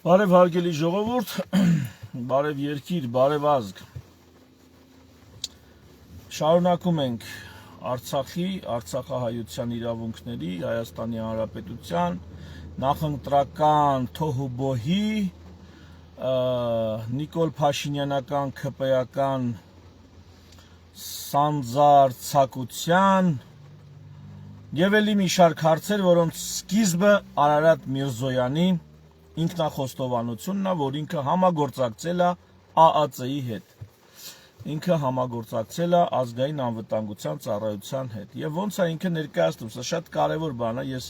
Բարև հարգելի ժողովուրդ, բարև երկիր, բարև ազգ։ Շարունակում ենք Արցախի, Արցախահայության իրավունքների, Հայաստանի Հանրապետության, նախընտրական թոհուբոհի, Նիկոլ Փաշինյանական ՔՊ-ական սանձարձակության եւ ելի մի շարք հարցեր, որոնց սկիզբը Արարատ Միրզոյանի ինքնախոստովանությունն է, որ ինքը համագործակցել է ԱԱԾ-ի հետ։ Ինքը համագործակցել է ազգային անվտանգության ծառայության հետ։ Եվ ոնց է ինքը ներկայացնում, սա շատ կարևոր բան է, ես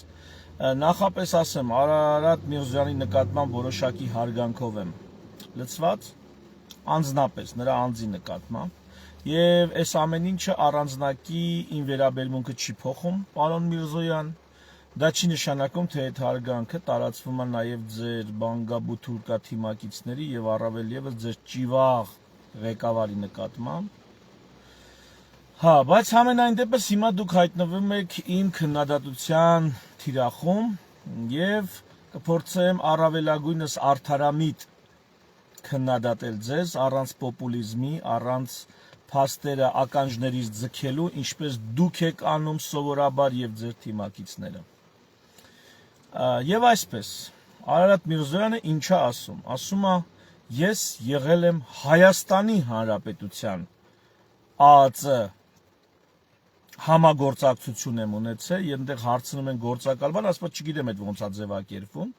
նախապես ասեմ, Արարատ Միրզոյանի նկատմամբ որոշակի հարգանքով եմ լցված, անձնապես նրա անձի նկատմամբ, եւ այս ամեն ինչը առանձնակի իմ վերաբերմունքը չի փոխում, պարոն Միրզոյան, դա չի նշանակում, թե այդ հարգանքը տարածվում է նաեւ ձեր բանգաբութուրկա թիմակիցների եւ առավել եւս ձեր ճիվաղ ղեկավարի նկատմամբ։ Հա, բայց համենայն դեպս հիմա դուք հայտնվում եք իմ քննադատության թիրախում եւ կփորձեմ առավելագույնս արդարամիտ քննադատել ձեզ առանց պոպուլիզմի, առանց փաստերը ականջներից ձգելու, ինչպես դուք եք անում սովորաբար եւ ձեր թիմակիցները։ Եվ այսպես, Արարատ Միրզոյանը ինչա ասում։ Ասում է, ես եղել եմ Հայաստանի Հանրապետության ԱԱԾ համագործակցություն եմ ունեցել, եւ այնտեղ հարցնում են գործակալ բան, ասում չգիտեմ այդ ոնց է ձևակերպվում։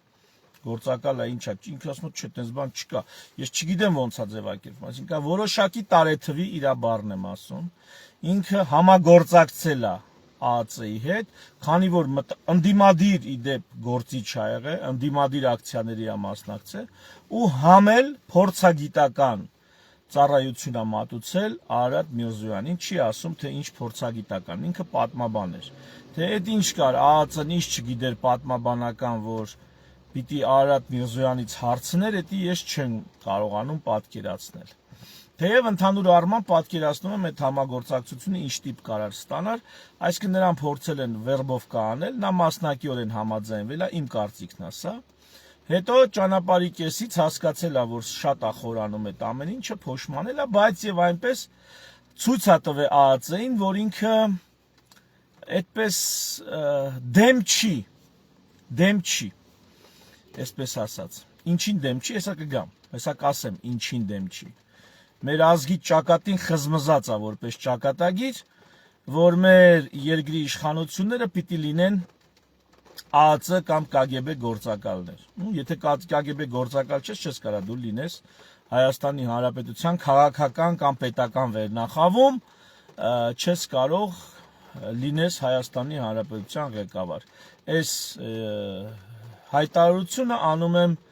Գործակալը ինչա, ինքը ասում չէ, այդպես բան չկա։ Ես չգիտեմ ոնց է ձևակերպվում, այսինքն որոշակի տարեթվի իր բառն եմ ասում։ Ինքը համագործակցել է ԱԱԾ-ի հետ, քանի որ ընդդիմադիր իդեպ գործիչ ա եղել, ընդդիմադիր ակցիաների ա մասնակցել ու համել փորձագիտական ծառայություն ա մատուցել Արարատ Միրզոյանին, չի ասում, թե ինչ փորձագիտական, ինքը պատմաբան էր։ Թե այդ ինչ կար, ԱԱԾ-ն ինչ չգիտեր պատմաբանական, որ պիտի Արարատ Միրզոյանից հարցներ, դա ես չեմ կարողանում պատկերացնել։ Թեև ընդհանուր առմամբ պատկերացնում եմ այդ համագործակցությունը ինչ տիպ կարար ստանալ, այսինքն նրան փորձել են վերբով կանել, նա մասնակիորեն համաձայնվել է, իմ կարծիքն է սա։ Հետո ճանապարհի կեսից հասկացել է, որ շատ է խորանում այդ ամեն ինչը, փոշմանել է, բայց եւ այնպես ցույց է տվել ԱԱԾ-ին, որ ինքը այդպես դեմ չի, այսպես ասած։ Ինչին դեմ չի, հեսա կգամ, հեսա կասեմ, ինչին դեմ չի։ Մեր ազգի ճակատին խզմզած է որպես ճակատագիր, որ մեր երկրի իշխանությունները պիտի լինեն ԱԱԾ կամ ԿԳԲ գործակալներ։ Եթե ԿԳԲ գործակալ չես կարա դու լինես Հայաստանի Հանրապետության քաղաքական կամ պետական վերնախավում, չես կարող լինես Հայաստանի Հանրապետության ղեկավար։ Այս հայտարարությունը անում եմ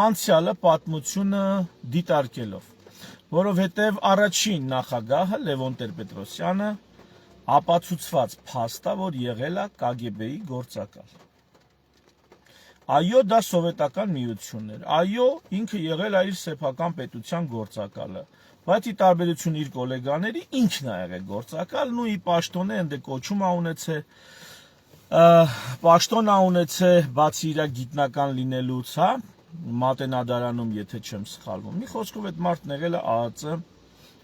անցյալը պատմությունը դիտարկելով, որովհետև առաջին նախագահը Լևոն Տեր-Պետրոսյանը ապացուցված փաստ է, որ եղել է ԿԳԲ-ի գործակալ։ Այո, դա սովետական միությունն էր։ Այո, ինքը եղել է իր սեփական պետության գործակալը, բայց ի տարբերություն իր գոլեգաների ինքն է եղել գործակալն ու ի պաշտոնե ընդ կոչում ա ունեցել, պաշտոն ա ունեցել, բացի իր գիտնական լինելուց, հա, Մատենադարանում, եթե չեմ սխալվում։ Մի խոսքով այդ մարդն եղել է ԱԱԾ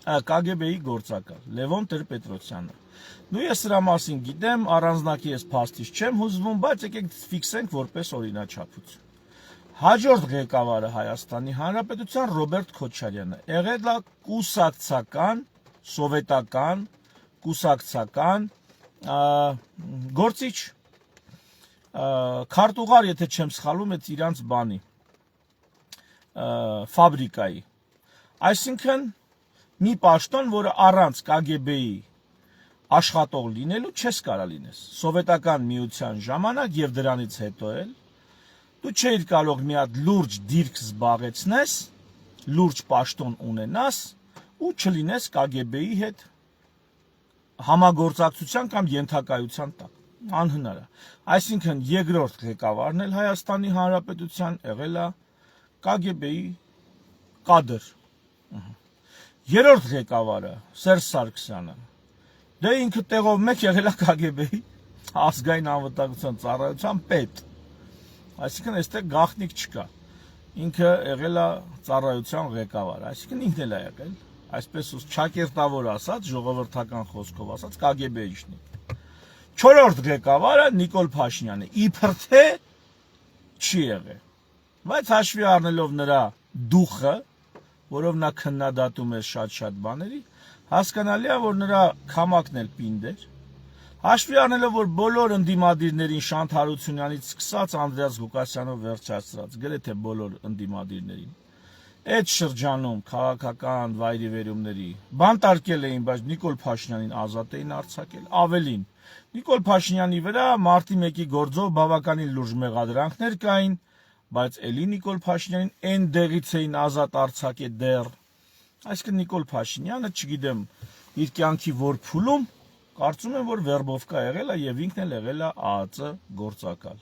ԿԳԲ-ի գործակալ, Լևոն Տեր-Պետրոսյանը։ Դու ես սրա մասին գիտեմ, առանձնակի ես փաստից չեմ հուզվում, բայց եկեք ֆիքսենք որպես օրինաչափություն։ Հաջորդ ղեկավարը Հայաստանի Հանրապետության Ռոբերտ Քոչարյանը եղել է կուսակցական, սովետական, կուսակցական գործիչ, քարտուղար, եթե չեմ սխալվում, այդ իրանց բանի ֆաբրիկայի։ Այսինքն մի պաշտոն, որը առանց ԿԳԲ-ի աշխատող լինելու չես կարա լինես։ Սովետական միության ժամանակ եւ դրանից հետո էլ դու չէիր կարող մի հատ լուրջ դիրք զբաղեցնես, լուրջ պաշտոն ունենաս ու չլինես ԿԳԲ-ի հետ համագործակցության կամ ենթակայության տակ։ Անհնար է։ Այսինքն երկրորդ ղեկավարն էլ Հայաստանի Հանրապետության եղել է ԿԳԲ-ի կադր։ Երրորդ ղեկավարը Սերժ Սարգսյանը դե ինքը տեղով մեկ եղել է ԿԳԲ-ի ազգային անվտանգության ծառայության պետ։ Այսինքն այստեղ գաղտնիք չկա։ ինքը եղել է ծառայության ղեկավար, այսինքն ինքն էլ է եղել, այսպես ճակերտավոր ասած, ժողովրդական խոսքով ասած, KGB-իչն է։ 4-րդ ղեկավարը Նիկոլ Փաշինյանն է, իբր թե չի եղել։ Բայց հաշվի առնելով նրա դուխը, որով նա քննադատում է շատ բաների, հասկանալի է, որ նրա քամակն էլ պինդ էր։ Հաշվի առնելով, որ բոլոր ընդդիմադիրներին Շանթ Հարությունյանից սկսած Անդրեաս Ղուկասյանով վերջացրած, գրեթե բոլոր ընդդիմադիրներին, այդ շրջանում քաղաքական վայրիվերումների բանտարկել էին, բայց Նիկոլ Փաշինյանին ազատ էին արձակել, ավելին, Նիկոլ Փաշինյանի վրա մարտի 1-ի գործով բավականին լուրջ մեղադրանքներ կային, բայց էլի Նիկոլ Փաշինյանին այն դեղից էին ազատ արձակել դեռ։ Այսինքն Նիկոլ Փաշինյանը, չգիտեմ, իր կյանքի որ փուլում կարծում եմ, որ վերբովկա եղել է եւ ինքն էլ եղել է ԱԱԾ գործակալ։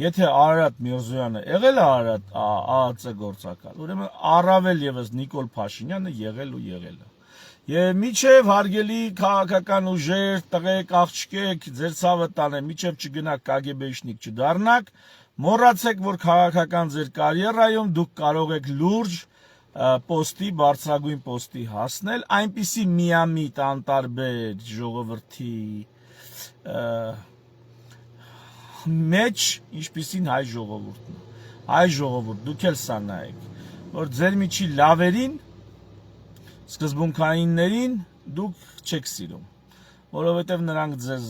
Եթե Արարատ Միրզոյանը եղել է ԱԱԾ գործակալ, ուրեմն առավել եւս Նիկոլ Փաշինյանը եղել է։ Եվ միջև հարգելի քաղաքական ուժեր, տղեկ, աղջկեք, ձեր ցավը տանեմ, միջև չգնաք KGB-շնիկ չդառնաք, մոռացեք, որ քաղաքական ձեր կարիերայում դուք կարող եք լուրջ պոստի, բարձրագույն պոստի հասնել, այնպիսի միամիտ անտարբեր ժողովրդի մեջ, ինչպիսին հայ ժողովուրդն է։ Հայ ժողովուրդ, դուք էլ սա նայեք, որ ձեր միջի լավերին, սկզբունքայիններին դուք չեք սիրում, որովհետև նրանք ձեզ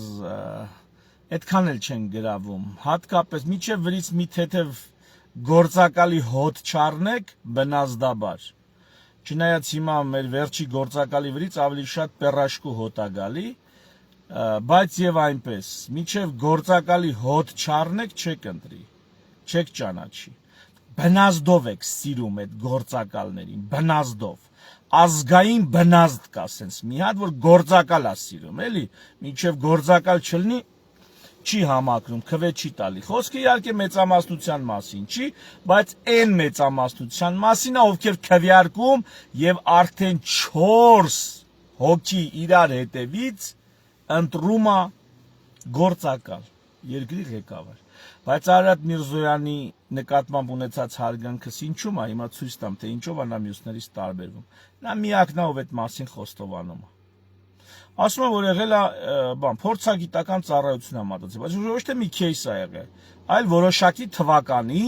այդքան էլ չեն գրավում, հատկապես միջև վրից մի թեթև գործակալի հոտ չառնեք բնազդաբար, չնայած հիմա մեր վերջի գործակալի վրից ավելի շատ պերաշկու հոտ է գալի, բայց եւ այնպես, միջև գործակալի հոտ չառնեք չեք ընտրի, չեք ճանաչի, բնազդով եք սիրում այդ գործակալներին, բնազդով, ազգային բնազդ կա սենց մի հատ, որ գործակալ է սիրում, էլի, միջև գործակալ չլինի, չի համակրում, քվե չի տալի, խոսքը իհարկե մեծամասնության մասին չի, բայց այն մեծամասնության մասին է, ովքեր քվեարկում եւ արդեն 4 հոգի իրար հետևից ընտրում է գործակալ, երկրի ղեկավար, բայց Արարատ Միրզոյանի նկատմամբ ունեցած հարգանքս ինչու՞մ է, հիմա ցույց տամ, թե ինչով է նա մյուսներից տարբերվում, նա միակն է, ով այդ մասին խոստովանում է, ասում եմ, որ եղել է, փորձագիտական ծառայություն է մատուցել, բայց ոչ թե մի кейս է եղել, այլ որոշակի թվականի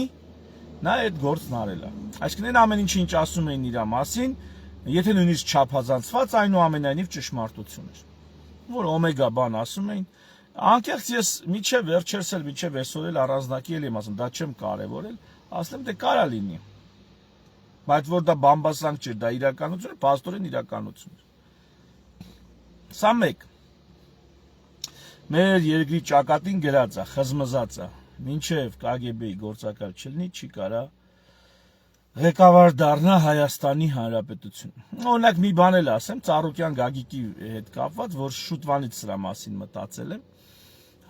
նա այդ գործն արել է, այսինքն այն ամեն ինչ ասում էին իր մասին, եթե նույնիսկ չափազանցված, այնուամենայնիվ ճշմարտություն էր, որ օմեգա բան ասում էին, անկեղծ ես միջև վերջերս էլ միջև այսօր էլ առանձնակի եմ ասում, դա չեմ կարևորել, ասեմ թե կարա լինի, բայց որ դա բամբասանք չէր, դա իրականություն է, փաստորեն իրականություն է։ Սա մեկ, մեր երկրի ճակատին գրած է, խզմզած է, մինչև KGB-ի գործակալ չլինի, չի կարա ղեկավար դառնա Հայաստանի Հանրապետություն։ Օրինակ մի բան էլ ասեմ, Ծառուկյան Գագիկի հետ կապված, որ շուտվանից սրա մասին մտածել եմ։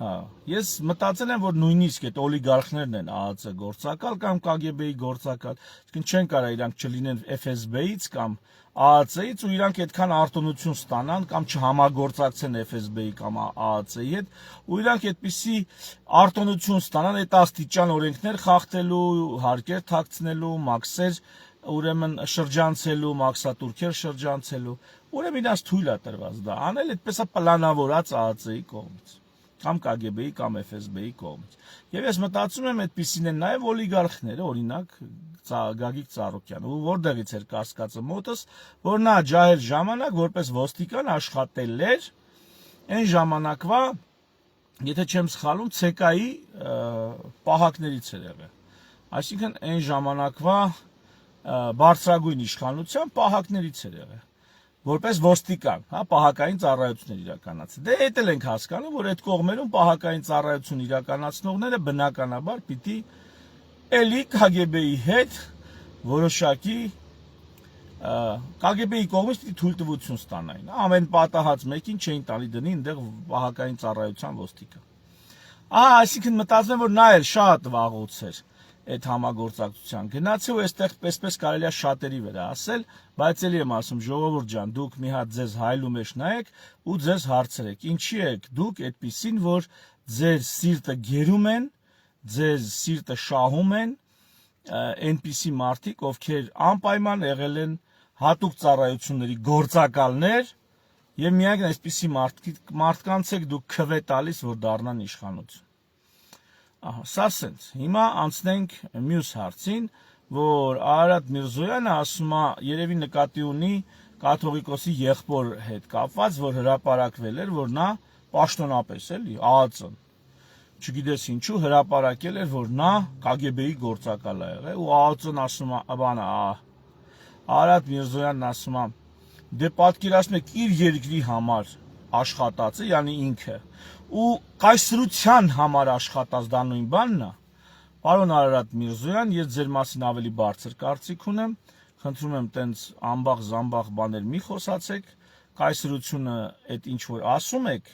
Հա, ես մտածել եմ, որ նույնիսկ այդ օլիգարխներն են ԱԱԾ գործակալ կամ KGB-ի գործակալ, այսինքն չեն կարա իրանք չլինեն FSB-ից կամ ԱԱՑ-ից ու իրանք այդքան արտոնություն ստանան կամ չհամագործակցեն FSB-ի կամ ԱԱՑ-ի հետ, ու իրանք այդպիսի արտոնություն ստանան այդ աստիճան օրենքներ խախտելու, հարկեր թաքցնելու, մաքսեր ուրեմն շրջանցելու, մաքսատուրքեր շրջանցելու, ուրեմն իրաց թույլ է տրված դա անել, այդպես է պլանավորած ԱԱՑ-ի կողմից կամ KGB-ի կամ FSB-ի կողմից։ Եվ ես մտածում եմ այդպիսին են նաև օլիգարխները, օրինակ Գագիկ Ծառուկյանը, որտեղից էր կասկածը մոտս, որ նա ջահել ժամանակ որպես ոստիկան աշխատել էր այն ժամանակվա, եթե չեմ սխալվում, ՑԿ-ի պահակներից էր եղել։ Այսինքն այն ժամանակվա բարձրագույն իշխանության պահակներից էր եղել։ Որպես ոստիկան, հա, պահակային ծառայություններ իրականացել։ Դե այդ էլ ենք հասկանում, որ այդ կողմերում պահակային ծառայություն իրականացնողները բնականաբար պիտի էլի KGB-ի հետ որոշակի KGB-ի կողմից պիտի թույլտվություն ստանային։ Ամեն պատահած մեկին չէին տալի դնի այնտեղ պահակային ծառայության ոստիկան։ Այսինքն մտածում եմ, որ նա էլ շատ վաղուց էր այդ համագործակցության գնացի ու այստեղ կարելի է շատերի վրա ասել, բայց էլի եմ ասում, ժողովուրդ ջան, դուք մի հատ ձեզ հայլու մեջ նայեք ու ձեզ հարցրեք, ինչի եք դուք այդպիսին, որ ձեր սիրտը գերում են, ձեր սիրտը շահում են այնպիսի մարդիկ, ովքեր անպայման եղել են հատուկ ծառայությունների գործակալներ եւ միայն այսպիսի մարդկանց եք դուք քվե տալիս, որ դառնան իշխանություն։ Ահա, սա սենց։ Հիմա անցնենք մյուս հարցին, որ Արարատ Միրզոյանը ասում է, երևի նկատի ունի կաթողիկոսի եղբոր հետ կապված, որ հրապարակվել էր, որ նա պաշտոնապես էլի ԱԱԾ-ն, չգիտես ինչու հրապարակել էր, որ նա KGB-ի գործակալ է եղել, ու ԱԱԾ-ն ասում է, բանը, Արարատ Միրզոյանն ասում է, դե պատկերացնեք իր երկրի համար աշխատած է, յանի ինքը, ու կայսրության համար աշխատած դա նույն բանն է։ Պարոն Արարատ Միրզոյան, ես ձեր մասին ավելի բարձր կարծիք ունեմ, խնդրում եմ տենց ամբաղ-զամբաղ բաներ մի խոսացեք, կայսրությունը այդ ինչ որ ասում եք,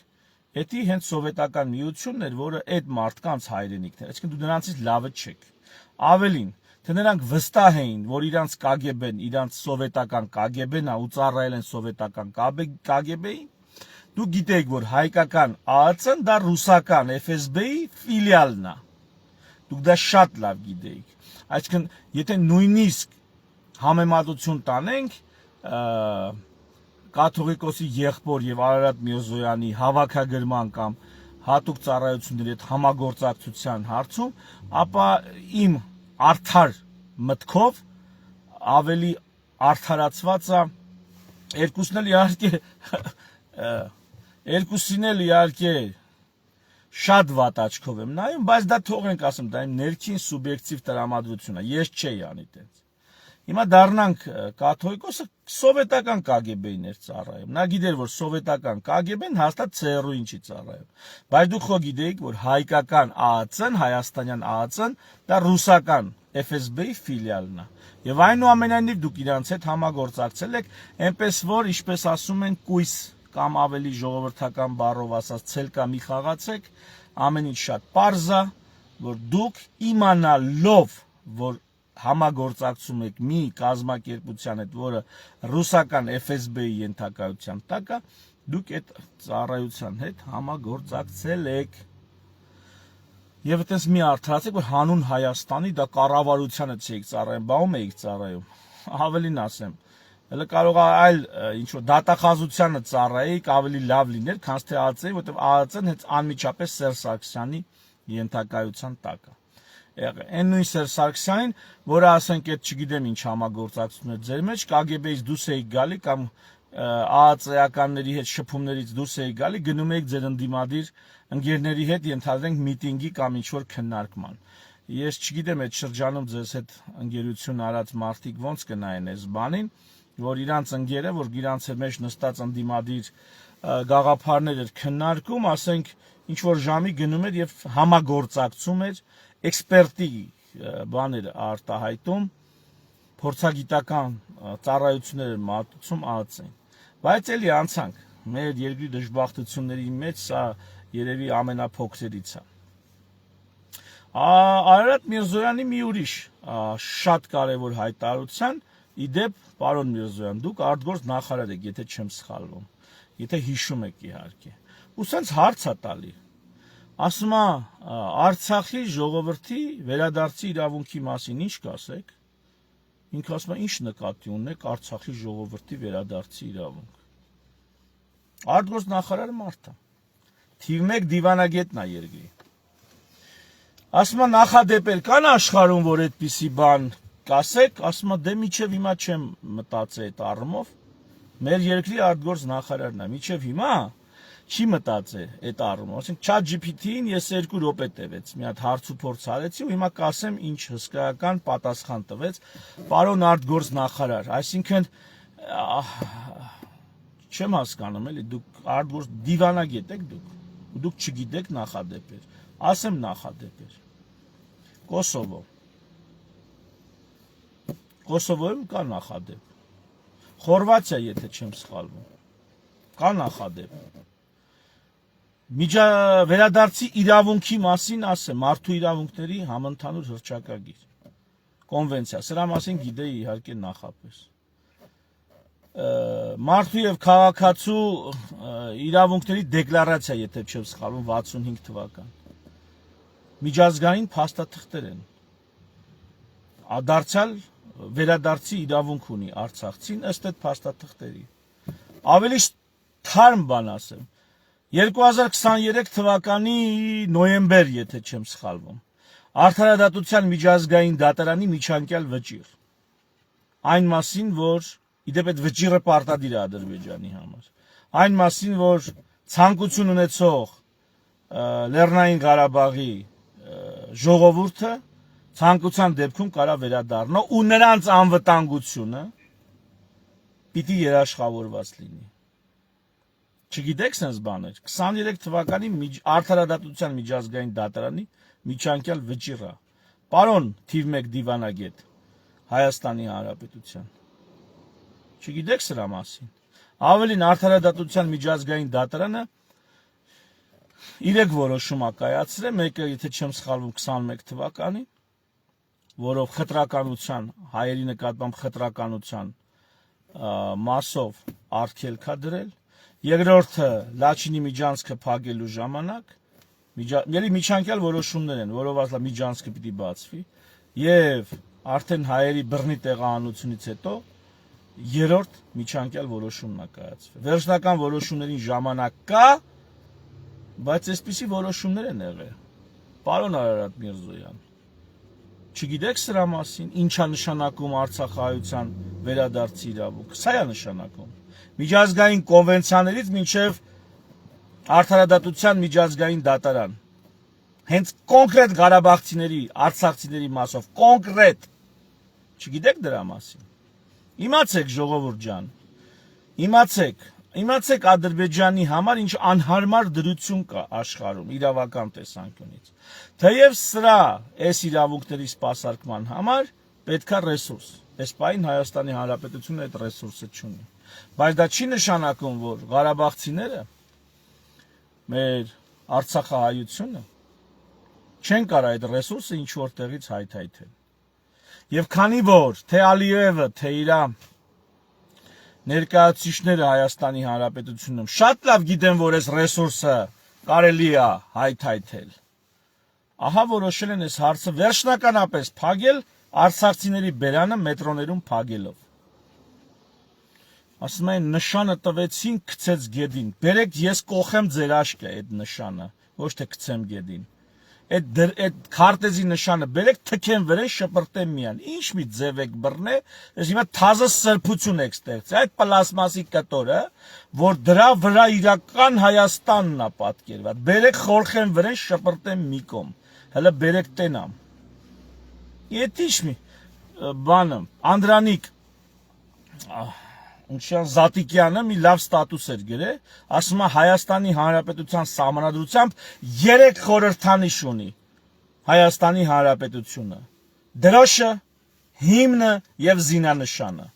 դա հենց սովետական միությունն էր, որը այդ մարդկանց հայրենիքն էր, այսինքն դու նրանցից լավը չեք։ Ավելին, թե նրանք վստահ էին, որ իրանց KGB-ն, իրանց սովետական KGB-ն է ու ծառայել են սովետական KGB-ին, դու գիտեք, որ հայկական ԱԱԾ-ն դա ռուսական FSB-ի ֆիլիալն է։ Դուք դա շատ լավ գիտեիք։ Այսինքն, եթե նույնիսկ համեմատություն տանենք կաթողիկոսի եղբոր եւ Արարատ Միրզոյանի հավաքագրման կամ հատուկ ծառայությունների հետ համագործակցության հարցում, ապա իմ արդար մտքով ավելի արդարացված է երկուսին էլ իհարկե շատ վատ աչքով եմ նայում, բայց դա թողենք ասեմ, դա իմ ներքին սուբյեկտիվ տրամադրություն է, ես չէի անի տենց։ Հիմա դառնանք կաթողիկոսը սովետական KGB-ին էր ծառայում։ Նա գիտեր, որ սովետական KGB-ն հաստատ ՑՌՈ-ին չի ծառայում։ Բայց դուք խո գիտեիք, որ հայկական ԱԱԾ-ն, հայաստանյան ԱԱԾ-ն դա ռուսական FSB-ի ֆիլիալն է։ Եվ այնուամենայնիվ դուք իրանց հետ համագործակցել եք, այնպես որ, ինչպես ասում են, կույս կամ ավելի ժողովրդական բառով ասած ցելկա մի խաղացեք, ամեն ինչ շատ պարզ է, որ դուք իմանալով, որ համագործակցում եք մի կազմակերպության հետ, որը ռուսական FSB-ի ենթակայության տակ է, դուք այդ ծառայության հետ համագործակցել եք։ Եվ այդպես մի արդարացեք, որ հանուն Հայաստանի դա կառավարությանը չէիք ծառայում, բա ում էիք ծառայում։ Ավելին ասեմ, հələ կարող է այլ ինչ որ դատախազությանը ծառայեիք, ավելի լավ լիներ, քան թե ԱԱԾ-ի, որտեղ ԱԱԾ-ն հենց անմիջապես Սերժ Սարգսյանի ենթակայության տակ է։ Այն նույն Սերժ Սարգսյանին, որը ասենք այդ չգիտեմ ինչ համագործակցություն է ձեր մեջ, KGB-ից դուրս էիք գալի կամ ԱԱԾ-ականների հետ շփումներից դուրս էիք գալի, գնում էիք ձեր ընդդիմադիր ընկերների հետ ենթադրենք միտինգի կամ ինչ որ քննարկման։ Ես չգիտեմ այդ շրջանում ձեզ հետ ընկերություն արած մարդիկ ոնց կնայեն այս բանին, որ իրանց ընկերը, որ իրանց մեջ նստած ընդդիմադիր գաղափարներ էր քննարկում, ասենք ինչ որ ժամի գնում էր եւ համագործակցում էր էքսպերտի բաներ արտահայտում, փորձագիտական ծառայություններ մատուցում ԱԱԾ-ին։ Բայց էլի անցանք, մեր երկրի դժբախտությունների մեջ սա երևի ամենափոքրերից է։ Արարատ Միրզոյանի մի ուրիշ շատ կարևոր հայտարարության, իդեպ, պարոն Միրզոյան, դուք արտգործ նախարար եք, եթե չեմ սխալվում, եթե հիշում եք իհարկե, ու սենց հարց է տալի, ասում է Արցախի ժողովրդի վերադարձի իրավունքի մասին ինչ կասեք, ինքը ասում է ինչ նկատի ունեք Արցախի ժողովրդի վերադարձի իրավունք, արտգործ նախարարը մարդ է, թիվ 1 դիվանագետն է երկրի, ասում է նախադեպեր կան աշխարհում, որ այդպիսի բան կասեք, ասում է դե միջև հիմա չեմ մտածել այդ առումով, մեր երկրի արտգործ նախարարն է, միջև հիմա չի մտածել այդ առումով, ասենք ChatGPT-ին ես 2 րոպե տևեց, մի հատ հարց ու փորձ արեցի ու հիմա կասեմ ինչ հսկայական պատասխան տվեց պարոն արտգործ նախարար, այսինքն չեմ հասկանում էլի, դուք արտգործ դիվանագետ եք դուք չգիտեք նախադեպեր, ասեմ նախադեպեր, Կոսովոյում կա նախադեպ, Խորվաթիա, եթե չեմ սխալվում, կա նախադեպ, վերադարձի իրավունքի մասին ասեմ, մարդու իրավունքների համընդհանուր հռչակագիր, կոնվենցիա, սրա մասին գիտեի իհարկե նախապես, մարդու և քաղաքացու իրավունքների դեկլարացիա, եթե չեմ սխալվում, 65 թվական, միջազգային փաստաթղթեր են, դարձյալ վերադարձի իրավունք ունի Արցախցին ըստ այդ փաստաթղթերի։ Ավելի թարմ բան ասեմ, 2023 թվականի նոյեմբեր, եթե չեմ սխալվում, Արդարադատության միջազգային դատարանի միջանկյալ վճիռ, այն մասին, որ իդեպ այդ վճիռը պարտադիր է Ադրբեջանի համար, այն մասին, որ ցանկություն ունեցող Լեռնային Ղարաբաղի ժողովուրդը ցանկության դեպքում կարա վերադառնա ու նրանց անվտանգությունը պիտի երաշխավորված լինի։ Չգիտեք sense բաներ, 23 թվականի Արդարադատության միջազգային դատարանի միջանկյալ վճիռը, պարոն թիվ 1 դիվանագետ Հայաստանի Հանրապետության, չգիտեք սրա մասին։ Ավելին Արդարադատության միջազգային դատարանը 3 որոշում է կայացրել, մեկը, եթե չեմ սխալվում, 21 թվականին, որով խտրականության, հայերի նկատմամբ խտրականության մասով արգելք է դրել, երկրորդը Լաչինի միջանցքը փակելու ժամանակ, միջանկյալ որոշումներ են, որով ասලා միջանցքը պիտի բացվի, եւ արդեն հայերի բռնի տեղահանությունից հետո երրորդ միջանկյալ որոշումն է կայացվել։ Վերջնական որոշումներին ժամանակ կա, բայց այսպիսի որոշումներ են եղել։ Պարոն Արարատ Միրզոյան, չգիտեք սրա մասին, ինչա նշանակում Արցախահայության վերադարձի իրավունք։ Սա է նշանակում։ Միջազգային կոնվենցիաներից մինչև Արդարադատության միջազգային դատարան։ Հենց կոնկրետ Ղարաբաղցիների, արցախցիների մասով, կոնկրետ։ Չգիտեք դրա մասին։ Իմացեք ժողովուրդ ջան, իմացեք Ադրբեջանի համար ինչ անհարմար դրություն կա աշխարհում իրավական տեսանկյունից։ Թեև սրա այս իրավունքների սպասարկման համար պետքա ռեսուրս։ Այս պայն Հայաստանի Հանրապետությունը այդ ռեսուրսը չունի։ Բայց դա չի նշանակում, որ Ղարաբաղցիները, մեր Արցախահայությունը չեն կարող այդ ռեսուրսը ինչ որտեղից հայթայթել։ Եվ քանի որ թե Ալիևը, թե իր ներկայացուցիչները Հայաստանի Հանրապետությունում շատ լավ գիտեն, որ այս ռեսուրսը կարելի է հայթայթել, ահա որոշել են այս հարցը վերջնականապես փակել արցախցիների բերանը մետրոներում փակելով։ Ասում են նշանը տվեցին, գցեց գեդին։ Բերեք ես կողեմ ձեր աշկը այդ նշանը, ոչ թե գցեմ գեդին։ Այդ քարտեզի նշանը բերեք թքեն վրեն շպրտեմ միան։ Ինչ մի ձև եք բռնե, ես հիմա թազը սրբություն եք ստեղծել։ Այդ պլաստմասի կտորը, որ դրա վրա իրական Հայաստանն է պատկերված։ Բերեք խորխեն վրեն շպրտեմ մի կողմ։ Հələ բերեք տենամ։ Եթե ինչ մի բանը, Անդրանիկ Ունչյան Զատիկյանը մի լավ ստատուս էր գրել, ասում է Հայաստանի Հանրապետության սահմանադրությամբ 3 խորհրդանիշ ունի Հայաստանի Հանրապետությունը. դրոշը, հիմնը եւ զինանշանը։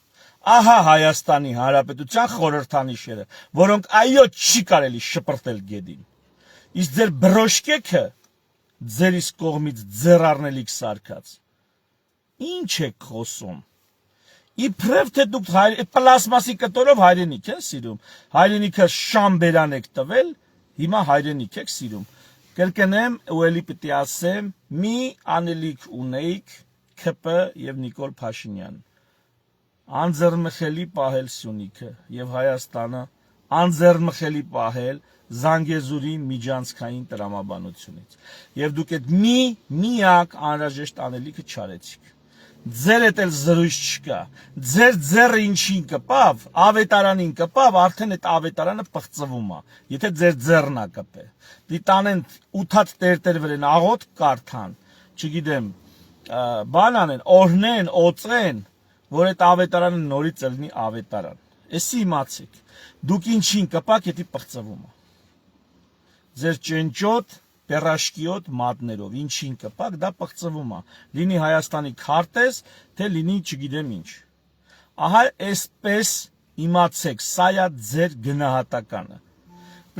Ահա Հայաստանի Հանրապետության խորհրդանիշերը, որոնք այո չի կարելի շպրտել գեդին։ Իսկ ձեր բրոշկեքը ձեր իսկ կողմից ձեռառնելիք սարքած։ Ինչ եք խոսում։ Իբրև թե դուք պլաստմասի կտորով հայրենիք եք սիրում, հայրենիքը շամբերան եք տվել, հիմա հայրենիք եք սիրում։ Կրկնեմ ու էլի պիտի ասեմ, մի անելիք ունեիք ՔՊ եւ Նիկոլ Փաշինյան։ Անձեռնմխելի պահել Սյունիքը եւ Հայաստանը, անձեռնմխելի պահել Զանգեզուրի միջանցքային տրամաբանությունից։ Եվ դուք այդ միակ անհրաժեշտ անելիքը չարեցիք։ Ձեր հետ էլ զրույց չկա, ձեր ձեռը ինչին կպավ, ավետարանին կպավ, արդեն այդ ավետարանը պղծվում է, եթե ձեր ձեռն է կպե, դի տանեն ութատ տերտեր վրեն աղոտ կարթան, չգիտեմ, բան անեն, օրհնեն, օծեն, որ այդ ավետարանը նորից լինի ավետարան, էսի իմացեք, դուք ինչին կպակ, եթե պղծվում է, ձեր ճենճոտ, Պերաշկիոտ մատներով, ինչին կպակ, դա պղծվում է, լինի Հայաստանի քարտեզ, թե լինի չգիտեմ ինչ։ Ահա այսպես իմացեք, սա է ձեր գնահատականը։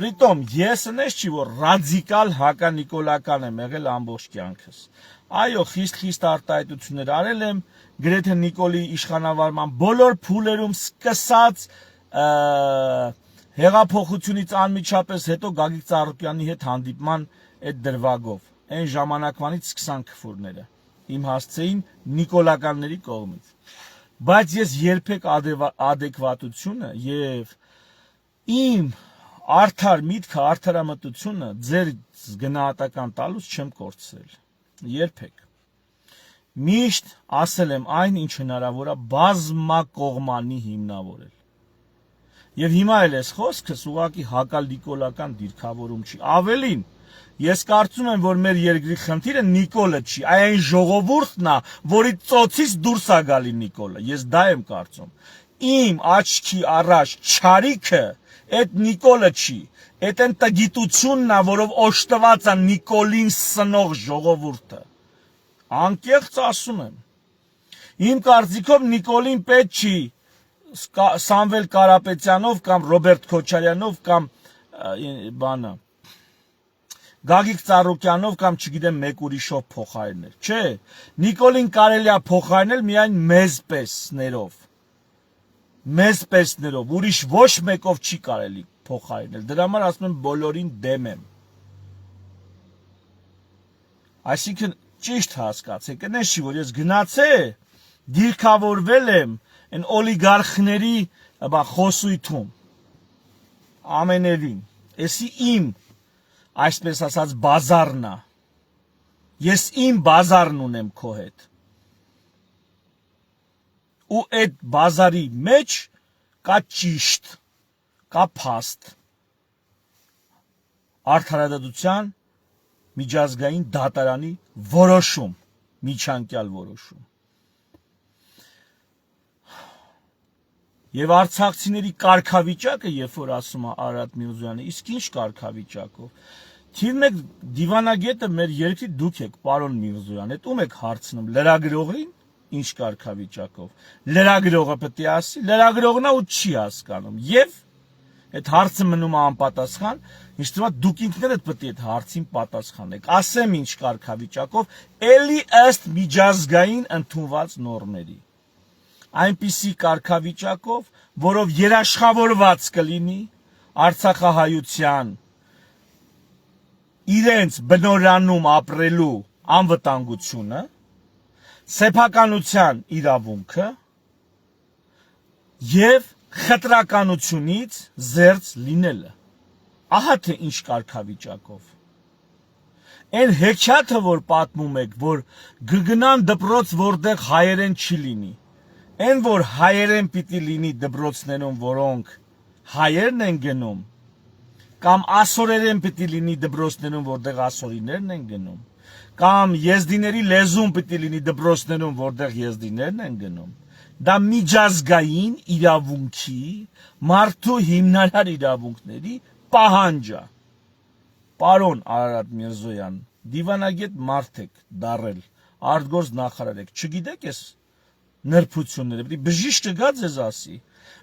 Պրիտոմ, ես նես չի, որ ռադիկալ հականիկոլական եմ եղել ամբողջ կյանքս։ Այո, խիստ արտահայտություններ արել եմ, գրեթե Նիկոլի իշխանավարման բոլոր փուլերում սկսած հեղափոխությունից անմիջապես հետո Գագիկ Ծառուկյանի հետ հանդիպման այդ դրվագով, այն ժամանակվանից սկսան քֆուրները։ իմ հասցեին նիկոլականների կողմից։ Բայց ես երբեք adekvatությունը եւ իմ արդար միտքը, արդարամտությունը ձեր գնահատական տալուց չեմ կորցրել։ Երբեք։ Միշտ ասել եմ այն, ինչ հնարավոր է բազմակողմանի հիմնավորել։ Եվ հիմա էլ այս խոսքս ուղղակի հակալնիկոլական դիրքավորում չի։ Ավելին, ես կարծում եմ, որ մեր երկրի խնդիրը Նիկոլը չի, այն ժողովուրդն է, որի ծոցից դուրս է գալի Նիկոլը։ Ես դա եմ կարծում։ Իմ աչքի առաջ չարիքը այդ Նիկոլը չի, այդ են տգիտությունն է, որով օժտված է Նիկոլին սնող ժողովուրդը։ Անկեղծ ասում եմ։ Իմ կարծիքով Նիկոլին պետք չի Սամվել Կարապետյանով կամ Ռոբերտ Քոչարյանով կամ բանը Գագիկ Ծառուկյանով կամ չգիտեմ մեկ ուրիշով փոխարինել։ Չէ, Նիկոլին կարելի է փոխարինել միայն մեզ պեսներով։ Մեզ պեսներով, ուրիշ ոչ մեկով չի կարելի փոխարինել։ Դրա համար ասում եմ բոլորին դեմ եմ։ Այսինքն ճիշտ հասկացեք, այն չի, որ ես գնացե դիրքավորվել եմ այն օլիգարխների խոսույթում ամենևին, էսի իմ, այսպես ասած, բազարն է, ես իմ բազարն ունեմ քո հետ, ու այդ բազարի մեջ կա ճիշտ, կա փաստ, արդարադատության միջազգային դատարանի որոշում, միջանկյալ որոշում։ Եվ արցախցիների կարգավիճակը, երբ որ ասում է Արարատ Միրզոյանը, իսկ ինչ կարգավիճակով։ Թիվ 1 դիվանագետը մեր երկրի դուք եք, պարոն Միրզոյան, այդ ում եք հարցնում, լրագրողին ինչ կարգավիճակով։ Լրագրողը պետք է ասի, լրագրողն է ու չի հասկանում։ Եվ այդ հարցը մնում է անպատասխան, ինչ թվում է դուք ինքներդ պետք է այդ հարցին պատասխանեք։ Ասեմ ինչ կարգավիճակով, էլի ըստ միջազգային ընդունված նորմերի։ Այնպիսի կարգավիճակով, որով երաշխավորված կլինի արցախահայության իրենց բնորանում ապրելու անվտանգությունը, սեփականության իրավունքը եւ խտրականությունից զերծ լինելը։ Ահա թե ինչ կարգավիճակով։ Այն հեքիաթը, որ պատմում եք, որ գգնան դպրոց, որտեղ հայերեն չի լինի, այն որ հայերեն պիտի լինի դպրոցներում, որոնք հայերն են գնում, կամ ասորերեն պիտի լինի դպրոցներում, որտեղ ասորիներն են գնում, կամ եզդիների լեզուն պիտի լինի դպրոցներում, որտեղ եզդիներն են գնում, դա միջազգային իրավունքի, մարդու հիմնարար իրավունքների պահանջ է։ Պարոն Արարատ Միրզոյան, դիվանագետ մարդ եք դառել, արտգործ նախարար եք, չգիտեք ես նրբությունները, պետք է բժիշկը գա ձեզ ասի։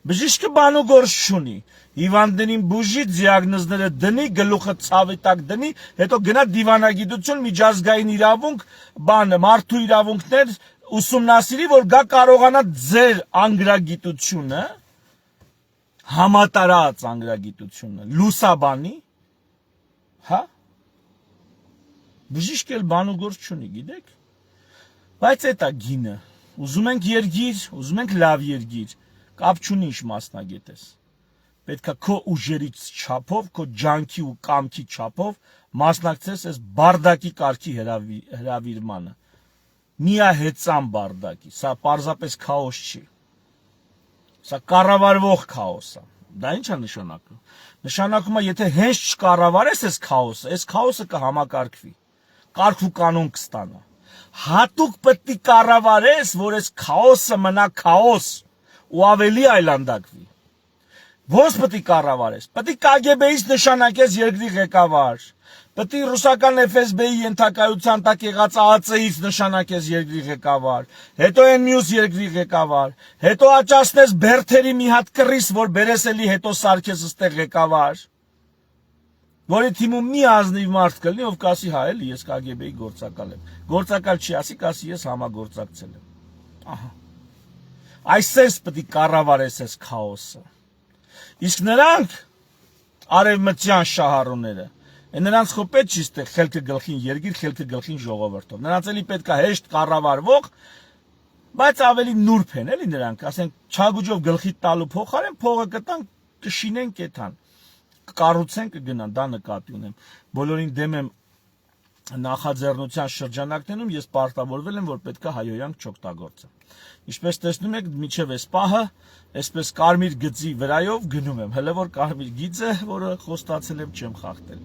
Բժիշկը բան ու գործ չունի։ Հիվանդներին բուժի, դիագնոզները դնի, գլուխը ցավի տակ դնի, հետո գնա դիվանագիտություն, միջազգային իրավունք, բանը, մարդու իրավունքներ ուսումնասիրի, որ գա կարողանա ձեր անգրագիտությունը, համատարած անգրագիտությունը, լուսաբանի, հա։ Բժիշկը բան ու գործ չունի, գիտեք։ Բայց էտա գինը։ Ուզում ենք երգիր, ուզում ենք լավ երգիր, կապ չունի ինչ մասնագետ ես։ Պետք է քո ուժերից չափով, քո ջանքի ու կամքի չափով մասնակցես այս բարդակի կարգի հրավիրմանը։ Միահեծան բարդակի, սա պարզապես քաոս չի։ Սա կառավարվող քաոս է։ Դա ի՞նչ է նշանակում։ Նշանակում է, եթե հենց չկառավարես այս քաոսը կհամակարգվի։ Կարգ ու կանոն կստանա։ Հատուկ պետք է կառավարես, որ այս քաոսը մնա քաոս ու ավելի այլանդակվի։ Ոնց պետք է կառավարես։ Պետք է KGB-ից նշանակես երկրի ղեկավար։ Պետք է ռուսական FSB-ի ենթակայության տակ եղած ԱԱՑ-ից նշանակես երկրի ղեկավար, հետո այն մյուս երկրի ղեկավար, հետո աճացնես բերթերի մի հատ կռիս, որ բերես էլի հետո սարքես ստեղ ղեկավար։ Որի թիմում մի ազնիվ մարդ կլինի, ով կասի, հա էլի ես KGB-ի գործակալ եմ։ Գործակալ չի ասի, կասի ես համագործակցել եմ։ Ահա։ Այսպես պետք է կառավարես այս քաոսը։ Իսկ նրանք արևմտյան շահառուները Նրանց խո պետք չի ստեղ խելքը գլխին երկիր, խելքը գլխին ժողովրդով։ Նրանց էլի պետք է հեշտ կառավարվող, բայց ավելի նուրբ են էլի նրանք, ասենք չագուջով գլխի տալու փոխարեն փողը կտան, կշինեն կեթան, կկառուցեն կգնան, դա նկատի ունեմ։ Բոլորին դեմ եմ նախաձեռնության շրջանակներում ես պարտավորվել եմ, որ պետք է հայոյանք չօգտագործեմ։ Ինչպես տեսնում եք, միջև այս պահը, այսպես կարմիր գծի վրայով գնում եմ, հələ որ կարմիր գիծը, որը խոստացել եմ, չեմ խախտել։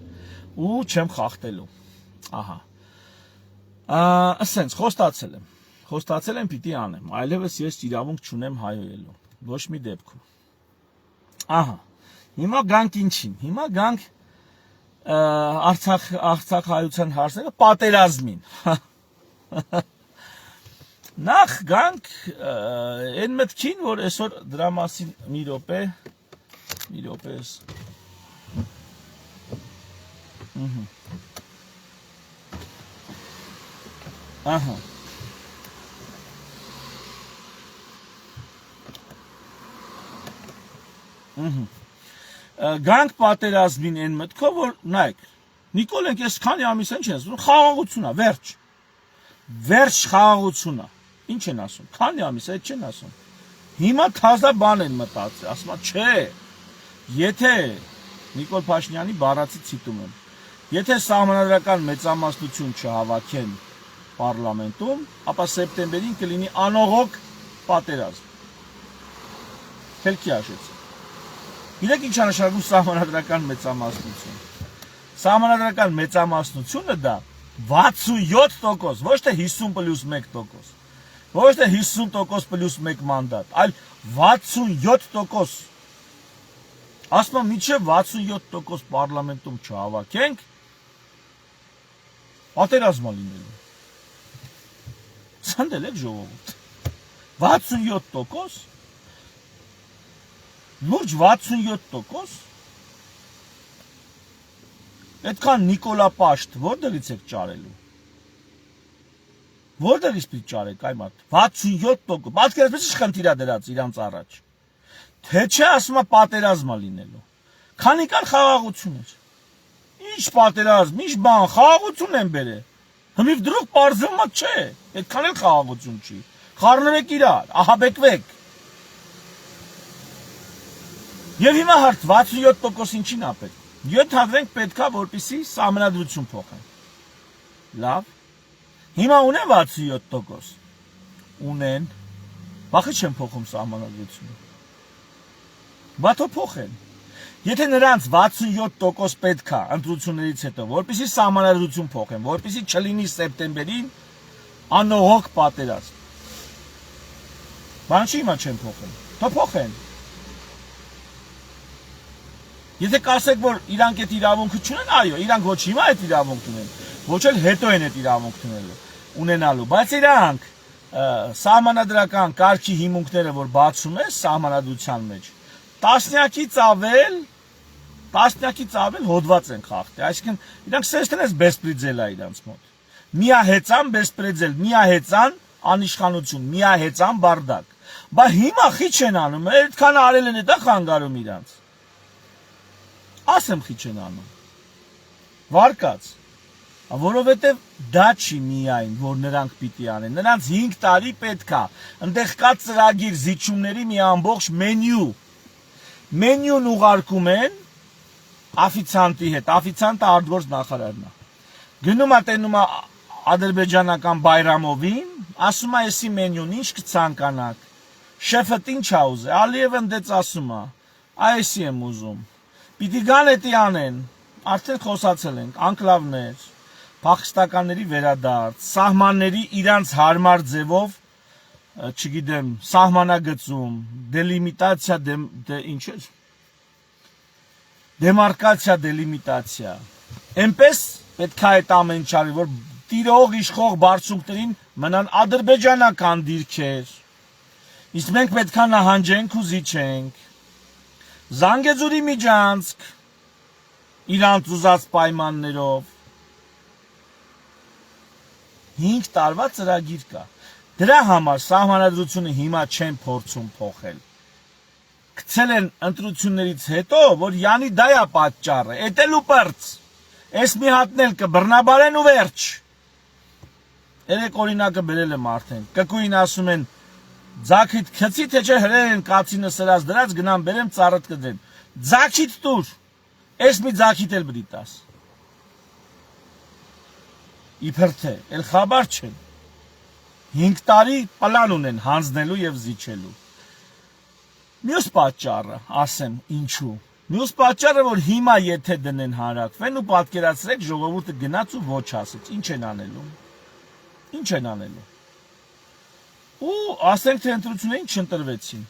Ու չեմ խախտելու։ Ահա։ Ասենց խոստացել եմ պիտի անեմ, այլևս ես իրավունք չունեմ հայոյելու, ոչ մի դեպքում։ Ահա։ Հիմա գանք ինչին։ Հիմա գանք Արցախայության հարցերը պատերազմին։ Նախ գանք այն մտքին, որ այսօր դրա մասին մի րոպե Ահա։ Գանք պատերազմին այն մտքով, որ նայեք, Նիկոլենք ես քանի ամիս են չեն ասում, խաղաղություն է, վերջ խաղաղություն է, ինչ են ասում, քանի ամիս այդ չեն ասում, հիմա թազա բան են մտածել, ասում չէ, եթե Նիկոլ Փաշինյանի բառացի ցիտում եմ, եթե սահմանադրական մեծամասնություն չհավաքեն պարլամենտում, ապա սեպտեմբերին կլինի անողոք պատերազմ, խելքի հաշեցի։ Գիտեք ինչ նշանակում սահմանադրական մեծամասնություն։ Սահմանադրական մեծամասնությունը դա 67%, ոչ թե 50+1%, ոչ թե 50% +1 մանդատ, այլ 67%։ Ասում եմ, մինչև 67% պարլամենտում չհավաքենք, պատերազմ է լինելու։ Ցանդել եք ժողովուրդ։ 67%, լուրջ 67%, այդքան Նիկոլապաշտ որտեղից եք ճարելու։ Որտեղից պիտի ճարեք այ մարդ։ 67%, պատկերացրեք ինչ խնդիր է դրած իրանց առաջ։ Թե չէ ասում է պատերազմ է լինելու։ Քանի կան խաղաղություն էր։ Ինչ պատերազմ, ինչ բան, խաղաղություն են բերել։ Հիմիվ դրող պարզվում է չէ, այդքան էլ խաղաղություն չի։ Խառնվեք իրար, ահաբեկվեք։ Եվ հիմա հարց 67% ինչին է պետք։ Ենթադրենք պետքա որպեսի սահմանադրություն փոխեն։ Լավ։ Հիմա ունեն 67%։ Ունեն։ Բախի չեն փոխում սահմանադրությունը։ Բաթո փոխեն։ Եթե նրանց 67% պետքա ընտրություններից հետո, որպեսի սահմանադրություն փոխեն, որպեսի չլինի սեպտեմբերին անողոք պատերազմ։ Բան չի հիմա չեն փոխեն։ Թո փոխեն։ Եթե կասեք, որ իրանք այդ իրավունքը չունեն, այո, իրանք ոչ հիմա այդ իրավունք ունեն, ոչ էլ հետո են այդ իրավունք ունենալու, բայց իրանք սահմանադրական կարգի հիմունքները, որ բացում է սահմանադրության մեջ, տասնյակից ավել հոդված են խախտել, այսինքն իրանք սեստեն ես բեսպրիձել է իրանց մոտ, միահեծան բեսպրիձել, միահեծան անիշխանություն, միահեծան բարդակ, բա հիմա խի չեն անում, այդքան արել են դա խանգարում իրանց, ասեմ խի չեն անում, վարկած, որովհետև դա չի միայն, որ նրանք պիտի անեն, նրանց 5 տարի պետք է, ընդեղ կա ծրագիր զիջումների մի ամբողջ մենյուն ուղարկում են աֆիցանտի հետ, աֆիցանտը արտգործ նախարարն է, գնում է տենում է ադրբեջանական Բայրամովին, ասում է եսի մենյուն ինչ կցանկանաք, շեֆը ինչ է ուզե, Ալիևն դեց ասում է, այսի եմ ուզում, պիտի գան էտի անեն, արդեն խոսացել ենք, անկլավներ, փախստականների վերադարձ, սահմանների իրանց հարմար ձևով, չգիտեմ, սահմանագծում, դելիմիտացիա, ինչ էր, դեմարկացիա, դելիմիտացիա, այնպես պետք է այդ ամեն չարի, որ տիրող իշխող բարձունքներին մնան ադրբեջանական դիրքեր, իսկ մենք պետք է նահանջենք ու զիջենք, Զանգեզուրի միջանցք, իրանց ուզած պայմաններով, 5 տարվա ծրագիր կա, դրա համար սահմանադրությունը հիմա չեն փորձում փոխել, գցել են ընտրություններից հետո, որ յանի դա է պատճառը, էդ էլ ու պրծ, Էս մի հատն էլ կբռնաբարեն ու վերջ։ Երեք օրինակը բերել եմ արդեն։ Կկույն ասում են ձակիտ քցի թե չէ հրեր են կացինը սրած դրած գնամ բերեմ ծառդ կդրեմ։ Ձակիտ տուր։ Էս մի ձակիտ էլ բդի տաս։ Իբր թե, էլ խաբար չեն։ 5 տարի պլան ունեն հանձնելու եւ զիջելու։ Մյուս պատճառը, ասեմ, ինչու։ Մյուս պատճառը, որ հիմա եթե դնեն հանրակրվեն ու պատկերացրեք ժողովուրդը գնաց ու ոչ ասեց, ինչ են անելու։ Ինչ են անելու։ Ու ասենք թե ընտրություններին չընտրվեցին։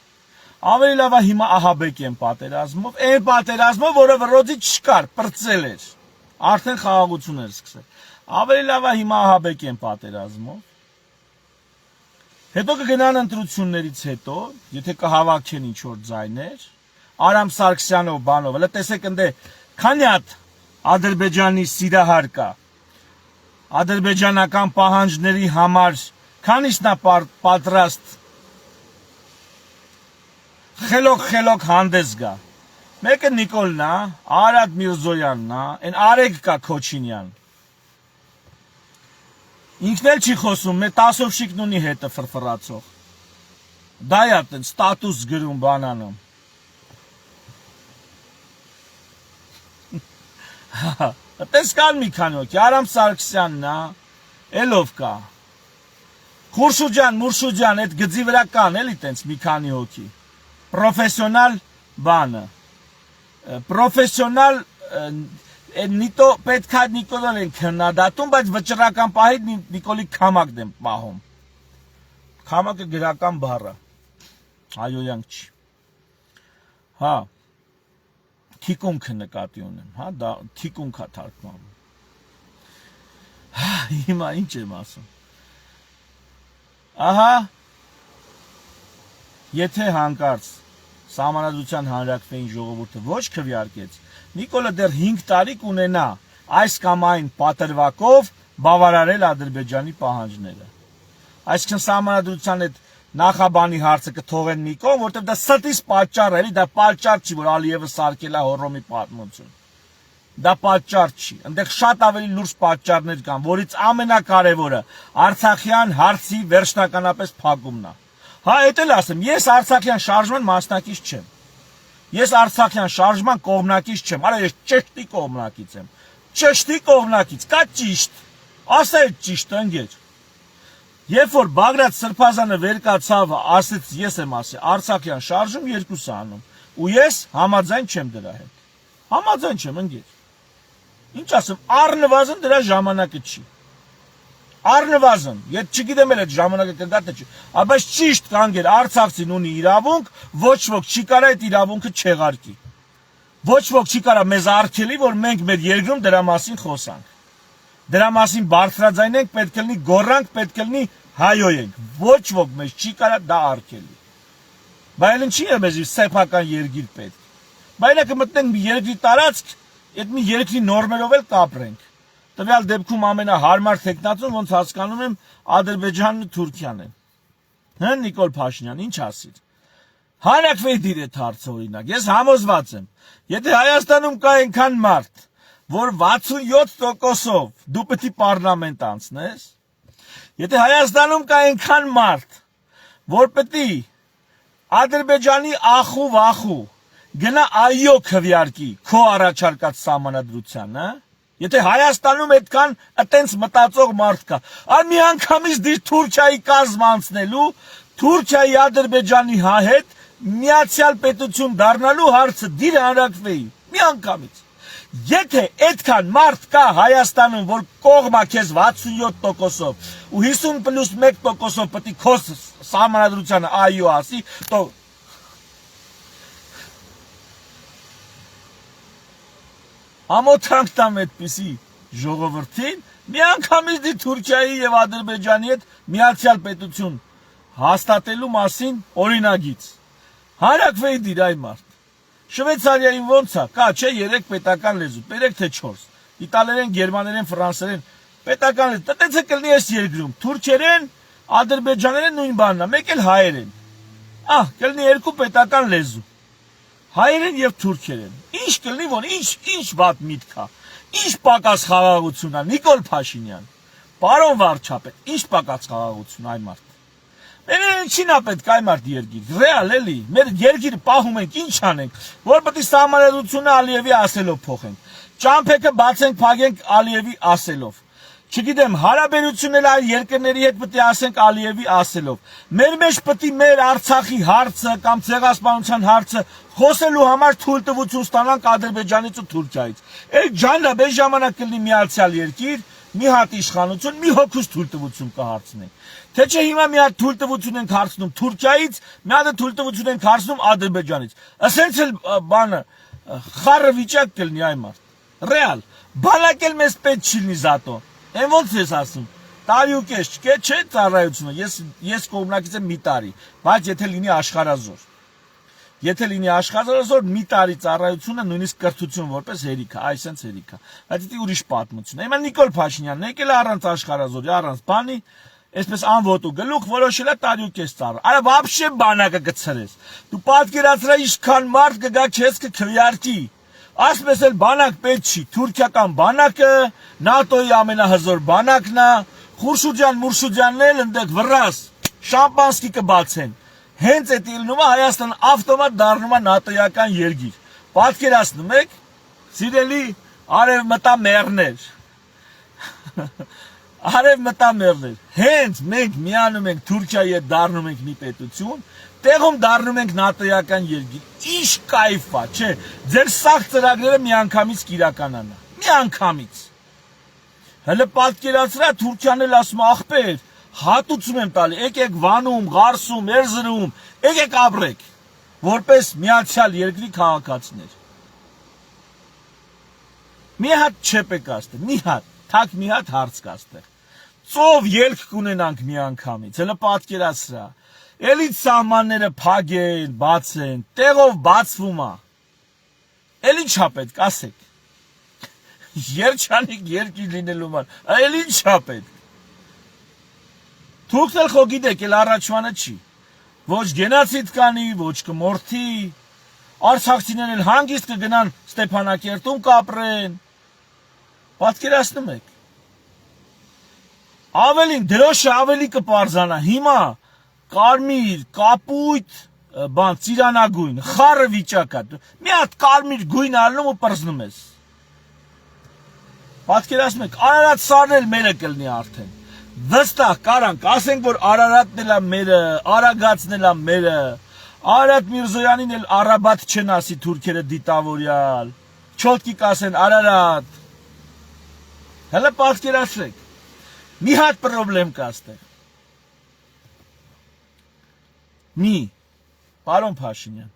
Ավելի լավ է հիմա ահաբեկ են պատերազմով, այն պատերազմով, որը վրոձի չկար, պրծել էր։ Արդեն խաղաղություն էր սկսել։ Ավելի լավ է հիմա ահաբեկ են պատերազմով։ Հետո կգնան ընտրություններից հետո, եթե կհավաքեն ինչ-որ ձայներ, Արամ Սարգսյանով բանով, հələ տեսեք ընդ քանի հատ Ադրբեջանի սիրահար կա։ Ադրբեջանական պահանջների համար քանիսն է պատրաստ խելոք հանդես գա։ Մեկը Նիկոլն է, Արադ Միրզոյանն է, այն Արեգ կա Քոչինյան։ Ինքն էլ չի խոսում, մեր տասովշիկն ունի հետը ֆրֆրացող։ Դա է այդպես ստատուս գրում բանանում։ Տես կան մի քանի հոգի, Արամ Սարգսյանն է, էլով կա։ Խուրշուջան, Մուրշուջան, այդ գծի վրա կան էլի տենց մի քանի հոգի։ Պրոֆեսիոնալ բանը։ Պրոֆեսիոնալ Նիտո պետք է Նիկոլն են քննադատում, բայց վճռական պահից Նիկոլի քամակն են պահում։ Քամակը գրական բառ է։ Հայոյանք չի։ Հա։ Թիկունքը նկատի ունեմ, հա, դա թիկունք է թարգմանում։ Հիմա ինչ եմ ասում։ Ահա, եթե հանկարծ Սահմանադրության հանրակրվեին ժողովուրդը ոչ քվեարկեց, Նիկոլը դեռ 5 տարի կունենա այս կամ այն պատրվակով բավարարել Ադրբեջանի պահանջները։ Այսինքն Սահմանադրության այդ նախաբանի հարցը կթողեն մի կողմ, որտեղ դա ստից պատճառ է, էլի դա պատճառ չի, որ Ալիևը սարքել է Հոռոմի պատմություն։ Դա պատճառ չի։ Այնտեղ շատ ավելի լուրջ պատճառներ կան, որից ամենակարևորը Արցախյան հարցի վերջնականապես փակումն է։ Հա, էդ էլ ասեմ, ես Արցախյան շարժման մասնակից չեմ։ Ես Արցախյան շարժման կողմնակից չեմ, արա ես ճշտի կողմնակից եմ։ Ճշտի կողմնակից, կա ճիշտ։ Ասա այդ ճիշտը ընկեր։ Երբ որ Բագրատ Սրբազանը վեր կացավ, ասեց ես եմ ասի, Արցախյան շարժում երկուս է անում, ու ես համաձայն չեմ դրա հետ։ Համաձայն չեմ ընկեր։ Ինչ ասեմ, առնվազն դրա ժամանակը չի։ Առնվազն, ես չգիտեմ էլ այդ ժամանակը կգա թե չի, բայց ճիշտ կանգեր Արցախցին ունի իրավունք, ոչ ոք չի կարա այդ իրավունքը չեղարկի։ Ոչ ոք չի կարա մեզ արգելի, որ մենք մեր երկրում դրա մասին խոսանք։ Դրա մասին բարձրաձայնենք, պետք է լինի գոռանք, պետք է լինի հայոյենք։ Ոչ ոք մեզ չի կարա դա արգելի։ Բայց ինչի է մեզ սեփական երկիր պետք։ Բայց կմտնենք մի երկրի տարածք, այդ մի երկրի նորմերով էլ կապրենք։ Տվյալ դեպքում ամենահարմար տեխնացուն ոնց հասկանում եմ Ադրբեջանն ու Թուրքիան են։ Հա Նիկոլ Փաշինյան, ինչ ասիր։ Հանրակրվեի դիր է հարցը օրինակ։ Ես համոզված եմ, եթե Հայաստանում կա այնքան մարդ, որ 67%-ով դու պետք է պարլամենտ անցնես, եթե Հայաստանում կա այնքան մարդ, որ պետք է Ադրբեջանի ախու վախու գնա այո քվեարկի քո առաջարկած սահմանադրությանը, եթե Հայաստանում այդքան այտենց մտածող մարդ կա, մի անգամից դիր Թուրքիայի կազմ անցնելու, Թուրքիայի Ադրբեջանի հետ միացյալ պետություն դառնալու հարցը դիր հանրակրվեի, մի անգամից։ Եթե այդքան մարդ կա Հայաստանում, որ կողմա քեզ 67%-ով ու 50+1%-ով պետք է քո սահմանադրությանը այո ասի, то ամոթանք տամ այդպիսի ժողովրդին, մի անգամից դի Թուրքիայի եւ Ադրբեջանի հետ միացյալ պետություն հաստատելու մասին օրինագիծ։ Հանրակրվեի դիր այ մարդ։ Շվեյցարիային ոնց է, կա չէ 3 պետական լեզու, 3 թե 4, իտալերեն, գերմաներեն, ֆրանսերեն, պետական լեզու, տենց է կլինի այս երկրում, թուրքերեն, ադրբեջաներեն նույն բանն է, մեկ էլ հայերեն, կլինի 2 պետական լեզու, հայերեն և թուրքերեն, ինչ կլինի, որ ինչ վատ միտք է, Ինչ պակաս խաղաղություն է, Նիկոլ Փաշինյան, պարոն վարչապետ, ինչ պակաս խաղաղություն այ մարդ։ Մեր ինչին է պետք այ մարդ երկիր, ռեալ էլի, մեր երկիրը պահում ենք, ինչ անենք, որ պետք է սահմանադրությունը Ալիևի ասելով փոխենք, ճամփեքը բացենք, փակենք Ալիևի ասելով։ Չգիտեմ, հարաբերություններ այլ երկրների հետ պետք է ասենք Ալիևի ասելով։ Մեր մեջ պետք է մեր Արցախի հարցը կամ ցեղասպանության հարցը խոսելու համար թույլտվություն ստանանք Ադրբեջանից ու Թուրքիայից։ Այդ ջանլաբե ժամանակ կլինի միացյալ երկիր, մի հատ իշխանություն, մի հոգուս թույլտվություն կհարցնենք։ Թե չէ հիմա մի հատ թույլտվություն ենք հարցնում Թուրքիայից, մի հատ թույլտվություն ենք հարցնում Ադրբեջանից։ Ասենց էլ բանը խառը վիճակ կլինի այ մարդ։ Ռեալ, բանակել մեզ պետք չի լինի զատո։ Են ոնց ես ասում, տարի ու կես չկե, չէ ծառայությունը, ես կողմնակից եմ մի տարի, բայց եթե լինի աշխարհազոր։ Եթե լինի աշխարհազոր, մի տարի ծառայությունը նույնիսկ կրթություն որպես հերիք է, այսենց հերիք է։ Բայց դա ուրիշ պատմություն է։ Հիմա Նիկոլ Փաշինյանն եկել է առանց աշխարհազորի, առանց բանի, այսպես անվոտ ու գլուխ որոշել է տարի ու կես ծառա։ Արա вообще բանակը գցրես։ Դու պատկերացրա ինչքան մարդ կգա քեզ կքվեարկի։ Ասպես էլ բանակ պետք չի, թուրքիական բանակը, ՆԱՏՕ-ի ամենահզոր բանակն է, Խուրշուջան, Մուրշուջյանն էլ ընդեղ վռած, շամպանսկի կբացեն։ Հենց այդ ելնում է Հայաստան ավտոմատ դառնում է ՆԱՏՕ-ական երկիր։ Պատկերացնում եք, սիրելի արևմտամերներ։ Արևմտամերներ, հենց մենք միանում ենք Թուրքիայի հետ դառնում ենք մի պետություն, տեղում դառնում ենք ՆԱՏՕ-ական երկիր։ Ինչ կայֆ է, չէ՞։ Ձեր սաղ ծրագրերը միանգամից կիրականանա։ Միանգամից։ Հələ պատկերացրա Թուրքիան էլ ասում ախպեր, հատուցում եմ տալի, եկեք Վանում, Ղարսում, Էրզրում, եկեք ապրեք, որպես միացյալ երկրի քաղաքացիներ։ Մի հատ չեպ եք աստեղ, մի հատ, թակ մի հատ հարց կա աստեղ։ Ծով ելք կունենանք միանգամից, հələ պատկերացրա։ Էլի սահմանները փակեն, բացեն, տեղով բացվում է։ Էլի չա պետք, ասեք։ Երջանիկ երկիր լինելու համար, այլ ինչ է պետք։ Թուրքն էլ խո գիտեք, էլ առաջվանը չի։ Ոչ գենոցիդ կանի, ոչ կմորթի։ Արցախցիներն էլ հանգիստ կգնան Ստեփանակերտում կապրեն։ Պատկերացնում եք։ Ավելին դրոշը ավելի կպարզանա։ Հիմա կարմիր, կապույտ, բան ծիրանագույն, խառը վիճակ է։ Մի հատ կարմիր գույն առնում ու պրզնում ես։ Պատկերացնում եք, Արարատ սարն էլ մերը կլինի արդեն։ Վստահ կարանք, ասենք որ Արարատն էլ է մերը, Արագածն էլ է մերը, Արարատ Միրզոյանին էլ Արաբատ չեն ասի թուրքերը դիտավորյալ, չոտքի կասեն Արարատ։ Հələ պատկերացրեք, մի հատ պրոբլեմ կա ստեղ։ Մի, պարոն Փաշինյան,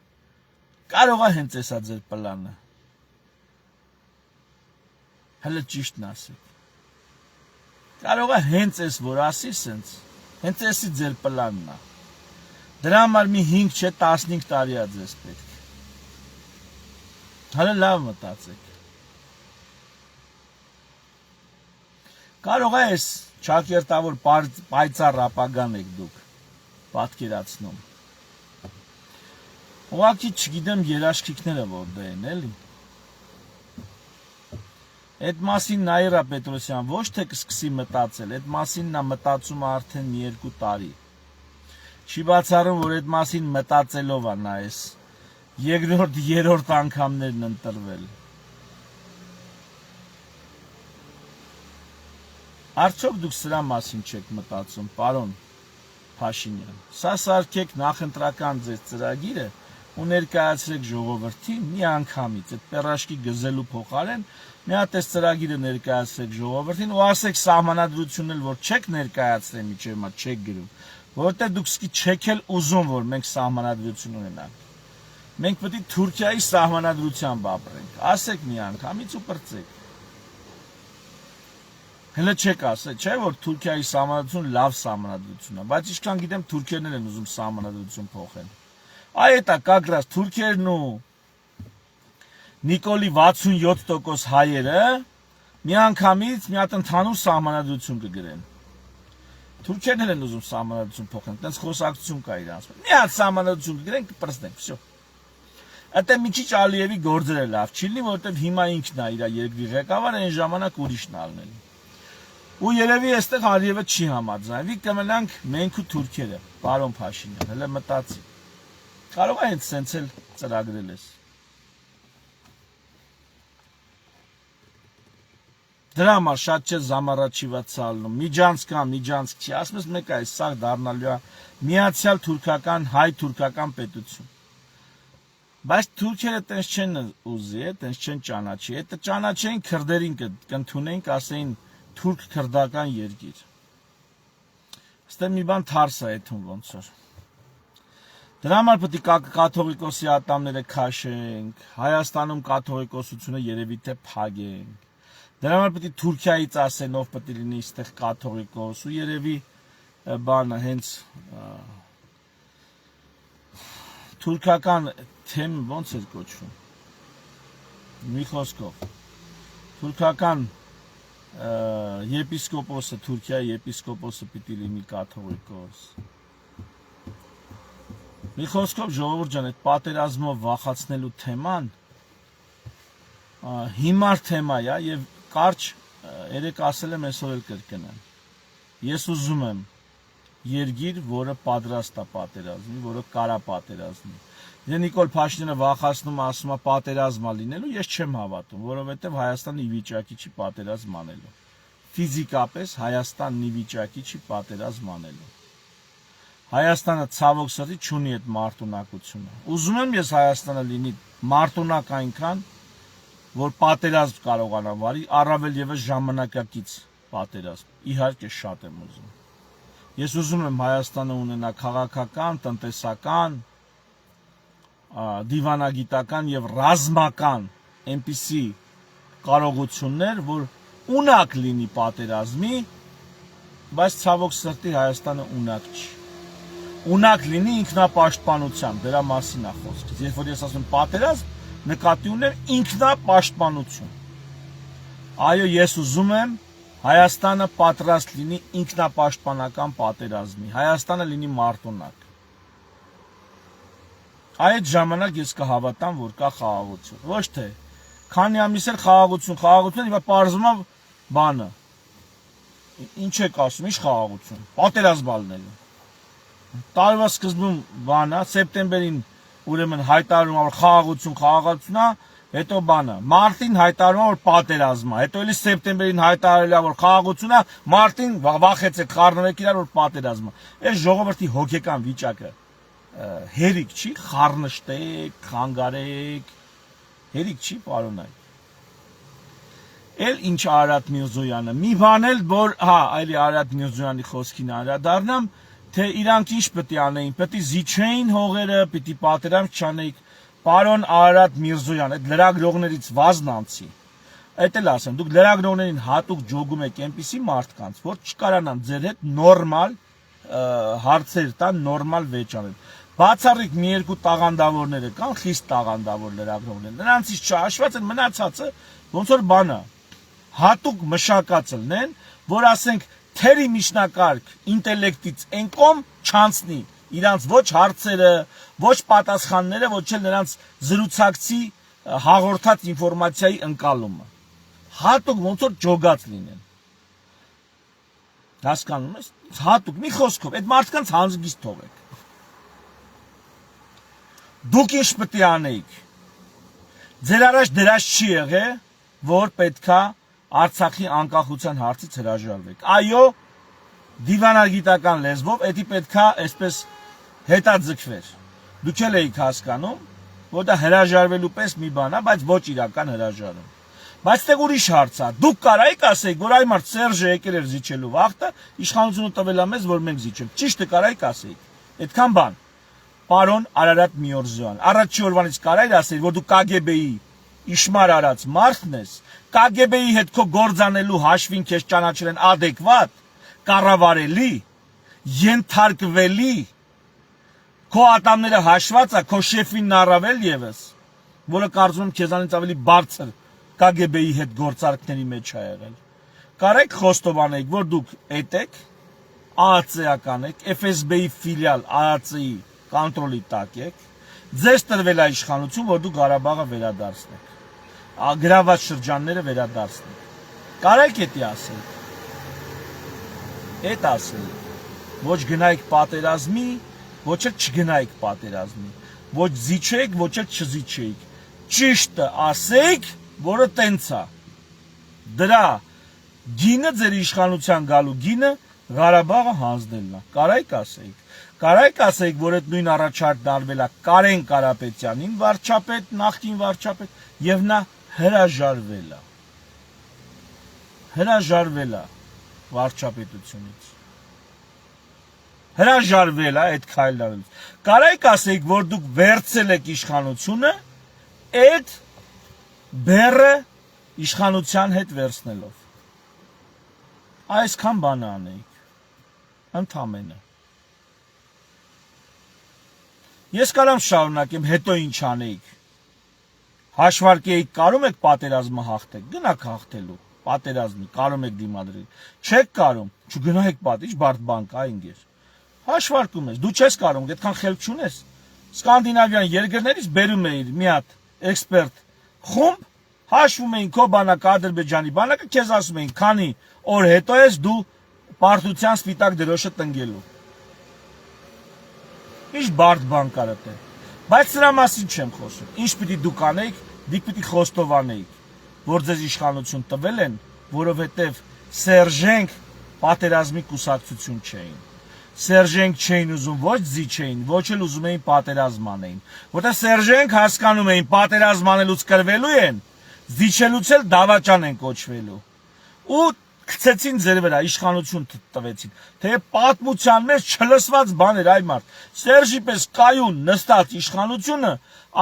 կարող է հենց էսա ձեր պլանը։ Հələ ճիշտն ասեք։ Կարող է հենց էս որ ասի սենց, հենց էսի ձեր պլանն է։ Դրա համար մի 5 չէ 15 տարի է ձեզ պետք։ Հələ լավ մտածեք։ Կարող է էս ճակերտավոր պայծառ ապագան եք դուք պատկերացնում։ Ուղղակի չգիտեմ երաշխիքները որտե են, էլի։ Այդ մասին Նաիրա Պետրոսյան ոչ թե կսկսի մտածել, այդ մասին նա մտածում է արդեն մի 2 տարի։ Չի բացառում, որ այդ մասին մտածելով է նա էս երկրորդ, երրորդ անգամներն ընտրվել։ Արդյոք դուք սրա մասին չեք մտածում, պարոն Փաշինյան։ Սա սարքեք նախընտրական ձեր ծրագիրը ու ներկայացրեք ժողովրդին մի անգամից, այդ պերաշկի գզելու փոխարեն մի հատ այս ծրագիրը ներկայացրեք ժողովրդին ու ասեք սահմանադրությունն էլ որ չեք ներկայացրել միջև հիմա չեք գրում, որտեղ դուք չեք էլ ուզում որ մենք սահմանադրություն ունենանք։ Մենք պետք է Թուրքիայի սահմանադրությամբ ապրենք։ Ասեք մի անգամից ու պրծեք։ Հələ չեք ասել, չէ՞ որ Թուրքիայի սահմանադրությունը լավ սահմանադրություն է, բայց ինչքան գիտեմ թուրքերն են ուզում սահմանադրություն փոխեն։ Այ դա կակրած թուրքերն ու Նիկոլի 67% հայերը միանգամից մի հատ ընդհանուր սահմանադրություն կգրեն։ Թուրքերն են ուզում սահմանադրություն փոխեն, այդպես խոսակցություն կա իրանց։ Մի հատ սահմանադրություն կգրեն, կպրծնենք, վсё։ Այդ մի քիչ Ալիևի գործերը լավ չի լինի, որովհետև հիմա ինքն է իր երկրի ղեկավարը, այն ժամանակ ուրիշն ալնել։ Ու երևի այստեղ Ալիևը չի համաձայնվի, կմնանք մենք ու թուրքերը, պարոն Փաշինյան, հələ մտածի։ Կարող է ինձ սենց էլ ծրագրել ես։ Դրա համար շատ չէ զամառաչիված ալնում, միջանցք չի, ասում ես մեկ այս սաղ դառնալու է միացյալ թուրքական, հայ-թուրքական պետություն։ Բայց թուրքերը տենց չեն ուզի, տենց չեն ճանաչի, այդ ճանաչեին քրդերին կընդունեին, ասեին թուրք-քրդական երկիր։ Ստե մի բան թարս է այդում ոնց որ։ Դրա համար պետք է կաթողիկոսի ատամները քաշենք, Հայաստանում կաթողիկոսությունը երևի թե փագենք։ Դրա համար պետք է Թուրքիայից ասեն ով պետք է լինի այստեղ կաթողիկոս ու երևի բանը հենց թուրքական թեմ ոնց էր կոչվում։ Մի խոսքով թուրքական եպիսկոպոսը, Թուրքիայի եպիսկոպոսը պիտի լինի կաթողիկոս։ Մի խոսքով ժողովուրդ ջան, այդ պատերազմով վախացնելու թեման հիմար թեմա է եւ կարճ երեք ասել եմ այսօր էլ կրկնեմ։ Ես ուզում եմ երկիր, որը պատրաստ է պատերազմի, որը կարա պատերազմի։ Դե Նիկոլ Փաշինյանը վախացնում ասում է պատերազմա լինելու, ես չեմ հավատում, որովհետև Հայաստանը ի վիճակի չի պատերազմ անելու։ Ֆիզիկապես Հայաստանն ի վիճակի չի պատերազմ անելու։ Հայաստանը ցավոք սրտի չունի այդ մարտունակությունը։ Ուզում եմ ես Հայաստանը լինի մարտունակ այնքան, որ պատերազմ կարողանա վարի, առավել եւս ժամանակակից պատերազմ։ Իհարկե շատ եմ ուզում։ Ես ուզում եմ Հայաստանը ունենա քաղաքական, տնտեսական, դիվանագիտական եւ ռազմական այնպիսի կարողություններ, որ ունակ լինի պատերազմի, բայց ցավոք սրտի Հայաստանը ունակ չի։ Ունակ լինի ինքնապաշտպանության, դրա մասին է խոսքը։ Երբ որ ես ասում եմ պատերազմ, նկատի ունեմ ինքնապաշտպանություն։ Այո, ես ուզում եմ Հայաստանը պատրաստ լինի ինքնապաշտպանական պատերազմի, Հայաստանը լինի մարտունակ։ Այդ ժամանակ ես կհավատամ, որ կա խաղաղություն։ Ոչ թե քանի ամիս էլ խաղաղություն, հիմա պարզվում է բանը։ Ինչ եք ասում, ինչ խաղաղություն։ Պատերազմ ալնելու։ Տարվա սկզբում բանը, սեպտեմբերին ուրեմն հայտարարում որ խաղաղություն է, հետո բանը, մարտին հայտարարում որ պատերազմ է, հետո էլի սեպտեմբերին հայտարարել է որ խաղաղություն է, մարտին վախեցեք, խառնվեք իրար որ պատերազմ է։ Այս ժողովրդի հոգեկան վիճակը հերիք չի, խառնշտեք, խանգարեք, հերիք չի, պարոնայք։ Էլ ինչ Արարատ Միրզոյանը, մի բան էլ, որ, այլի Արարատ Միրզոյանի խոսքին անդրադառնամ, թե իրանք ինչ պետք է անեին, պետք է զիջեին հողերը, պետք է պատերազմ չանեին, պարոն Արարատ Միրզոյան, այդ լրագրողներից վազնանցի, այդ էլ ասեմ, դուք լրագրողներին հատուկ ջոգում եք այնպիսի մարդկանց, որ չկարանան ձեր հետ նորմալ հարցեր տան, նորմալ վեճ անել։ Բացառիկ մի երկու տաղանդավորները կան, խիստ տաղանդավոր լրագրողներ, նրանցից չհաշված են մնացածը, ոնց որ բանը, հատուկ մշակած լնեն, որ ասենք թերի միջնակարգ ինտելեկտից են կողմ չանցնի իրանց ոչ հարցերը, ոչ պատասխանները, ոչ էլ նրանց զրուցակցի հաղորդած ինֆորմացիայի ընկալումը։ Հատուկ ոնց որ ջոգած լինեն։ Հասկանում ես, հատուկ մի խոսքով, այդ մարդկանց հանձնիստ թողեք։ Դուք ինչ պետք է անեիք։ Ձեր առաջ դրած չի եղել, որ պետքա Արցախի անկախության հարցից հրաժարվեք։ Այո, դիվանագիտական լեզվով էդի պետքա այսպես հետաձգվեր։ Դուք էլ եք հասկանում, որ դա հրաժարվելու պես մի բան է, բայց ոչ իրական հրաժարում։ Բայց դե ուրիշ հարց է։ Դուք կարայիք ասեք, որ այ մարդ Սերժը եկել էր զիջելու վախտը, իշխանությունը տվել է մեզ, որ մենք զիջենք։ Ճիշտ է, կարայիք ասեք։ Այդքան բան։ Պարոն Արարատ Միրզոյան, առաջի օրվանից կարայիք ասել, որ դու KGB-ի իշմար արած մարդն ես, KGB-ի հետ քո գործանելու հաշվին քեզ ճանաչել են adekvat, կառավարելի, ենթարկվելի, քո ատամները հաշված է, քո շեֆին առավել եւս, որը կարծում եմ քեզանից ավելի բարձր KGB-ի հետ գործարքների մեջ է եղել։ Կարեք խոստովանեք, որ դուք էտեք, ԱԱՑ-ական եք, FSB-ի ֆիլիալ ԱԱՑ-ի կոնտրոլի տակ եք, Ձեզ տրվել է իշխանություն, որ դու Ղարաբաղը վերադարձնեք, գրաված շրջանները վերադարձնեք։ Կարեք էդի ասեք։ Էդ ասեք։ Ոչ գնայիք պատերազմի, ոչ էլ չգնայիք պատերազմի, ոչ զիջեք, ոչ էլ չզիջեիք։ Ճիշտը ասեք, որը տենց է։ Դրա գինը ձեր իշխանության գալու գինը Ղարաբաղը հանձնելն է։ Կարայք ասեք։ Կարայք ասեք, որ այդ նույն առաջարկ դարվել է Կարեն Կարապետյանին, վարչապետ, նախկին վարչապետ, եւ նա հրաժարվել է։ Հրաժարվել է վարչապետությունից։ Հրաժարվել է այդ քայլերից։ Կարայք ասեք, որ դուք վերցել եք իշխանությունը, այդ բերը իշխանության հետ վերցնելով։ Այսքան բան անեիք։ Ընդամենը։ Ես կարամ շարունակեմ, հետո ինչ անեիք։ Հաշվարկեիք, կարում եք պատերազմը հաղթեք, գնաք հաղթելու, պատերազմի, կարում եք դիմադրել։ Չեք կարում, չգնայեք ինչ բարդ բան կա ինգեր։ Հաշվարկում ես, դու չես կարում, այդքան խելք չունես։ Սկանդինավյան երկրներից բերում էիր մի հատ էքսպերտ խումբ, հաշվում էին քո բանակը, Ադրբեջանի բանակը, քեզ ասում էին, քանի օր հետո ես դու պարտության սպիտակ դրոշը տնկելու։ Ինչ բարդ բան կար դա։ Բայց սրա մասին չեմ խոսում։ Ինչ պիտի դուք անեիք, դուք պիտի խոստովանեիք, որ ձեզ իշխանություն տվել են, որովհետև Սերժենք պատերազմի կուսակցություն չէին։ Սերժենք չէին ուզում ոչ զիջեին, ոչ էլ ուզում էին պատերազմ անեին։ Որտեղ Սերժենք հասկանում էին պատերազմ անելուց կրվելու են, զիջելուց էլ դավաճան են կոչվելու։ Ու գցեցին ձեր վրա իշխանություն տվեցին։ Թե պատմության մեջ չլսված բան էր այ մարդ։ Սերժի պես կայուն նստած իշխանությունը,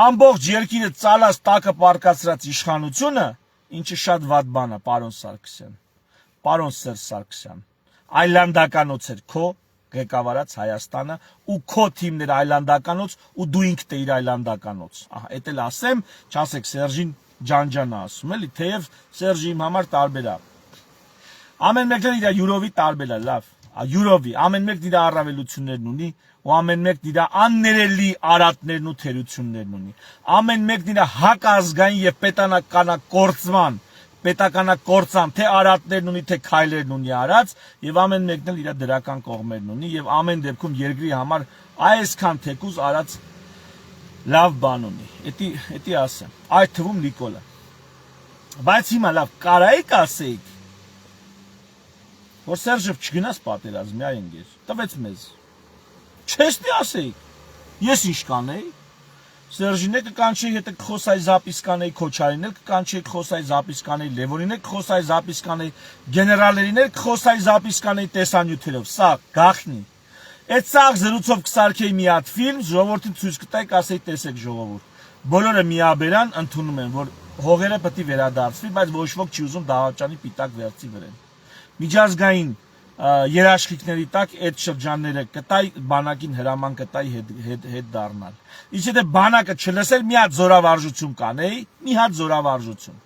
ամբողջ երկիրը ծալած տակը պարկացրած իշխանությունը, ինչը շատ վատ բան է, պարոն Սարգսյան։ Պարոն Սերժ Սարգսյան։ Այլանդականոց էր քո ղեկավարած Հայաստանը ու քո թիմն էր այլանդականոց ու դու ինքդ էիր այլանդականոց։ Ահա, էդ էլ ասեմ, չասեք Սերժին ջանջանա ասում, էլի, թեև Սերժի իմ համար տարբեր է։ Ամեն մեկն իր յուրովի տարբեր է, լավ, յուրովի, ամեն մեկն իր առավելություններն ունի ու ամեն մեկն իր աններելի արատներն ու թերություններն ունի։ Ամեն մեկն իր հակազգային եւ պետականակործան թե արատներն ունի, թե քայլերն ունի արած եւ ամեն մեկն էլ իր դրական կողմերն ունի եւ ամեն դեպքում երկրի համար այսքան թեկուզ արած լավ բան ունի։ Էդի ասեմ, այդ թվում Նիկոլը։ Բայց հիմա լավ, կարայիք ասեիք, որ Սերժը չգնաց պատերազմի, այ ընկեր, տվեց մեզ։ Չեստի ասեիք, ես ինչ կանեի։ Սերժին է կկանչեի, հետը կխոսայի զապիս կանեի, Քոչարին էլ կկանչեի, կխոսայի զապիս կանեի, Լևոնին էլ կխոսայի զապիս կանեի, գեներալերին էլ կխոսայի զապիս կանեի տեսանյութերով, սա գախնի։ Այդ սաղ զրուցով կսարքեի մի հատ ֆիլմ, ժողովրդին ցույց կտայի, կասեի տեսեք ժողովուրդ։ Բոլորը միաբերան ընդունում են, որ հողերը պետք է վերադարձվի, բայց ոչ ոք չի ուզում դավաճանի պիտակ վերցի վրան։ Միջազգային երաշխիքների տակ այդ շրջանները կտայի բանակին հրաման կտայի հետ դառնալ։ Իսկ եթե բանակը չլսեր մի հատ զորավարժություն կանեի, մի հատ զորավարժություն։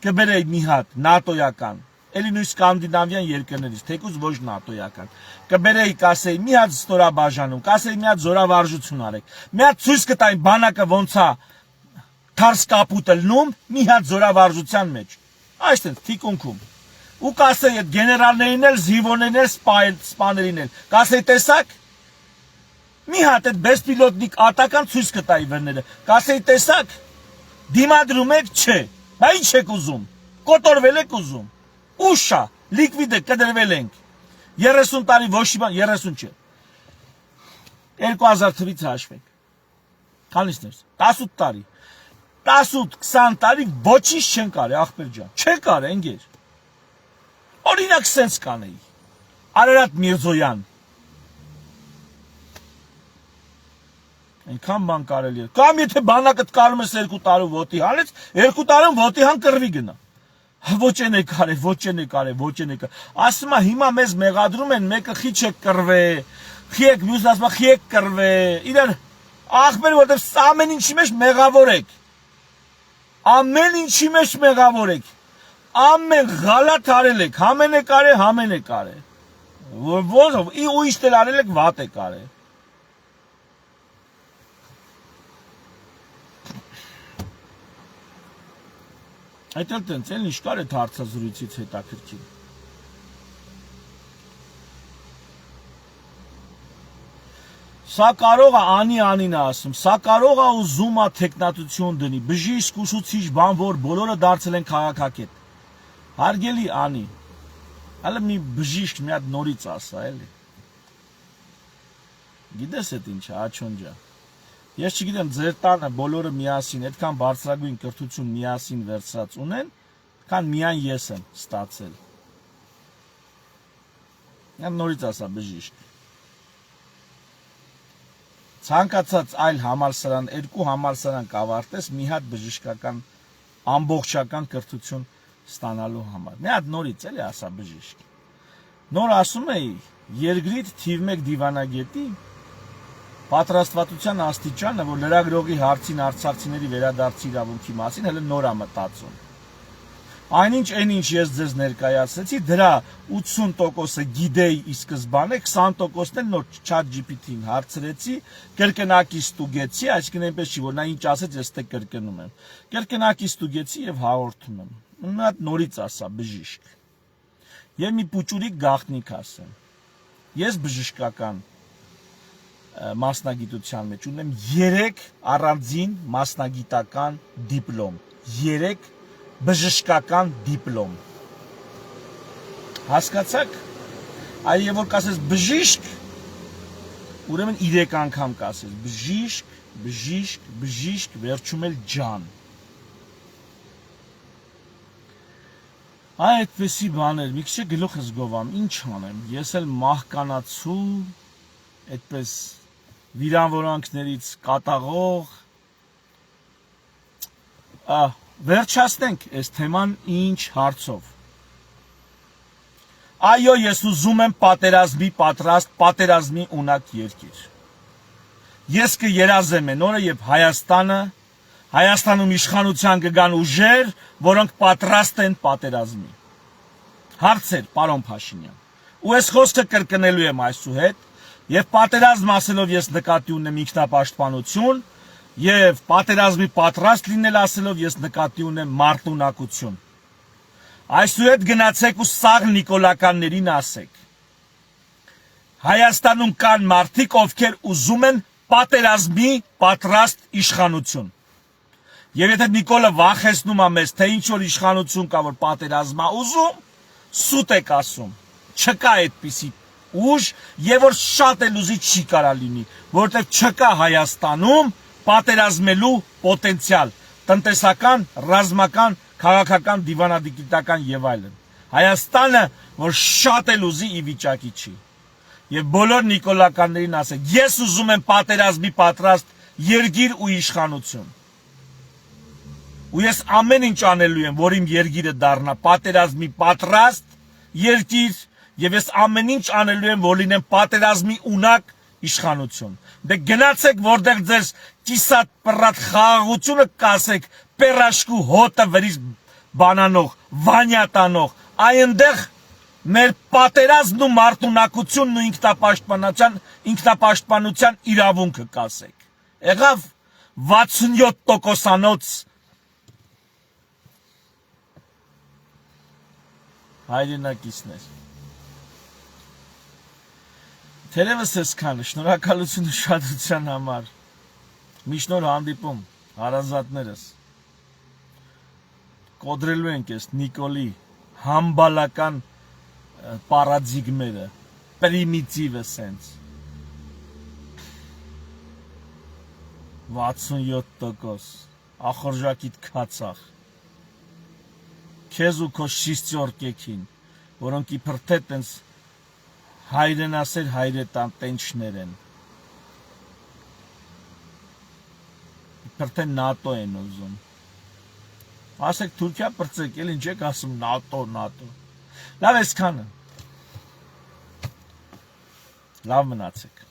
Կբերեի մի հատ նատոյական, էլի նույն սկանդինավյան երկրներից, թեկուզ ոչ նատոյական։ Կբերեի, կասեի մի հատ ստորաբաժանում, կասեի մի հատ զորավարժություն արեք։ Մի հատ ցույց կտայի բանակը ոնց է թարս կապուտը լնում մի հատ զորավարժության մեջ։ Այստեղ թիկունքում։ Ու կասեի այդ գեներալներին էլ, զինվորներին էլ, սպաներին էլ, կասեի տեսակ, մի հատ այդ բեսպիլոտնիկ ատական ցույց կտայի վրները, կասեի տեսակ, դիմադրում եք, չէ, բա ինչ եք ուզում, կոտորվել եք ուզում, ուշա, լիկվիդ եք, կդրվել ենք, 30 տարի ոչ մի բան, 30 չէ, 2000 թվից հաշվենք, քանիսներ, 18 տարի, 18-20 տարի ոչինչ չեն կարի, ախպեր ջան, չեն կարի, ընկեր, օրինակ սենց կանեի, Արարատ Միրզոյան, այնքան բան կարելի է, կամ եթե բանակըդ կարում ես 2 տարու ոտի հանեց, 2 տարում ոտի հան կրվի գնա, ոչ են է կարե, ասում է հիմա մեզ մեղադրում են, մեկը խիչ եք կրվե, խիեք, մյուսն ասում է խիեք կրվե, իրար ախպեր, որտև ամեն ինչի մեջ մեղավոր եք, ամեն ինչի մեջ մեղավոր եք, ամեն գալատ արել եք, համեն է կարե, ու իշտ էլ արել եք վատ է կարե, Այդ էլ տենց էլ ինչ կար այդ հարցազրույցից հետաքրքիր։ Սա կարող է անին է ասում, սա կարող է ուզում է տեխնատություն դնի, բժիշկ ուսուցիչ բան որ բոլորը դարձել են քաղաքակետ։ Հարգելի անի, հələ մի բժիշկ մի հատ նորից ասա, էլի։ Գիտես այդ ինչ է, աչոնջա։ Ես չգիտեմ, ձեր տանը բոլորը միասին, այդքան բարձրագույն կրթություն միասին վերցած ունեն, քան միայն ես եմ ստացել։ Նորից ասա բժիշկ։ Ցանկացած այլ համալսարան, երկու համալսարան կավարտես մի հատ բժշկական ամբողջական կրթություն ստանալու համար։ Մի հատ նորից էլի ասա բժիշկ։ Նոր ասում էի, երկրից թիվ 1 դիվանագետի պատրաստվածության աստիճանը, որ լրագրողի հարցին արցախցիների վերադարձի իրավունքի մասին հələ նոր է մտածում։ Այնինչ ես ձեզ ներկայացրեցի, դրա 80%-ը գիտեի ի սկզբանե, 20%-ն էլ նոր ChatGPT-ին հարցրեցի, կրկնակի ստուգեցի, այսինքն այնպես չի, որ նա ինչ ասեց, ես դե կրկնում եմ։ Կրկնակի ստուգեցի եւ հաղորդում եմ։ Մի հատ նորից ասա բժիշկ։ Եվ մի պուճուրիկ գաղտնիք ասեմ։ Ես բժշկական մասնագիտության մեջ ունեմ 3 առանձին մասնագիտական դիպլոմ, 3 բժշկական դիպլոմ։ Հասկացաք, այ եւ որ կասես բժիշկ, ուրեմն 3 անգամ կասես բժիշկ, վերջում էլ ջան։ Այ այդպեսի բաներ, մի քիչ գլուխս գովամ, ինչ անեմ, ես էլ մահկանացու, այդպես վիրանվորանքներից կատաղող, վերջացնենք այս թեման ինչ հարցով։ Այո, ես ուզում եմ պատերազմի պատրաստ, պատերազմի ունակ երկիր։ Ես կերազեմ այն օրը, երբ Հայաստանում իշխանության կգան ուժեր, որոնք պատրաստ են պատերազմի։ Հարցեր, պարոն Փաշինյան։ Ու այս խոսքը կրկնելու եմ այսուհետ, եւ պատերազմ ասելով ես նկատի ունեմ ինքնապաշտպանություն, եւ պատերազմի պատրաստ լինել ասելով ես նկատի ունեմ մարտունակություն։ Այսուհետ գնացեք ու սաղ նիկոլականներին ասեք։ Հայաստանում կան մարդիկ, ովքեր ուզում են պատերազմի պատրաստ իշխանություն։ Եվ եթե Նիկոլը վախեցնում է մեզ, թե ինչ որ իշխանություն կա, որ պատերազմա ուզում, սուտ եք ասում։ Չկա այդպիսի ուժ, եւ որ շատ էլ ուզի չի կարա լինի, որովհետեւ չկա Հայաստանում պատերազմելու պոտենցիալ, տնտեսական, ռազմական, քաղաքական, դիվանագիտական եւ այլն։ Հայաստանը, որ շատ էլ ուզի ի վիճակի չի։ Եվ բոլոր նիկոլականներին ասեք, ես ուզում եմ պատերազմի պատրաստ երկիր ու իշխանություն։ Ու ես ամեն ինչ անելու եմ, որ իմ երկիրը դառնա պատերազմի պատրաստ երկիր, եւ ես ամեն ինչ անելու եմ, որ լինեմ պատերազմի ունակ իշխանություն։ Դե գնացեք, որտեղ ձեր կիսատ պռատ խաղաղությունը կասեք, պերաշկու հոտը վրից բանանող, վանյա տանող, այնտեղ մեր պատերազմն ու մարտունակությունն ու ինքնապաշտպանության իրավունքը կասեք։ Եղավ 67%-անոց հայրենակիցներ։ Թերևս այսքանը, շնորհակալություն ուշադրության համար։ Մի շնոր հանդիպում, հարազատներս։ Կոդրելու ենք այս Նիկոլի համբալական պարադիգմերը, պրիմիտիվը սենց։ 67%, ախորժակիտ կացախ։ Քեզ ու քո շիստյորկեքին, որոնք իբր թե տենց հայրենասեր հայրետանտենչներ են։ Իբր թե նատո են ուզում։ Ասեք Թուրքիա պրծեք, էլ ինչ եք ասում նատո։ Լավ այսքանը։ Լավ մնացեք։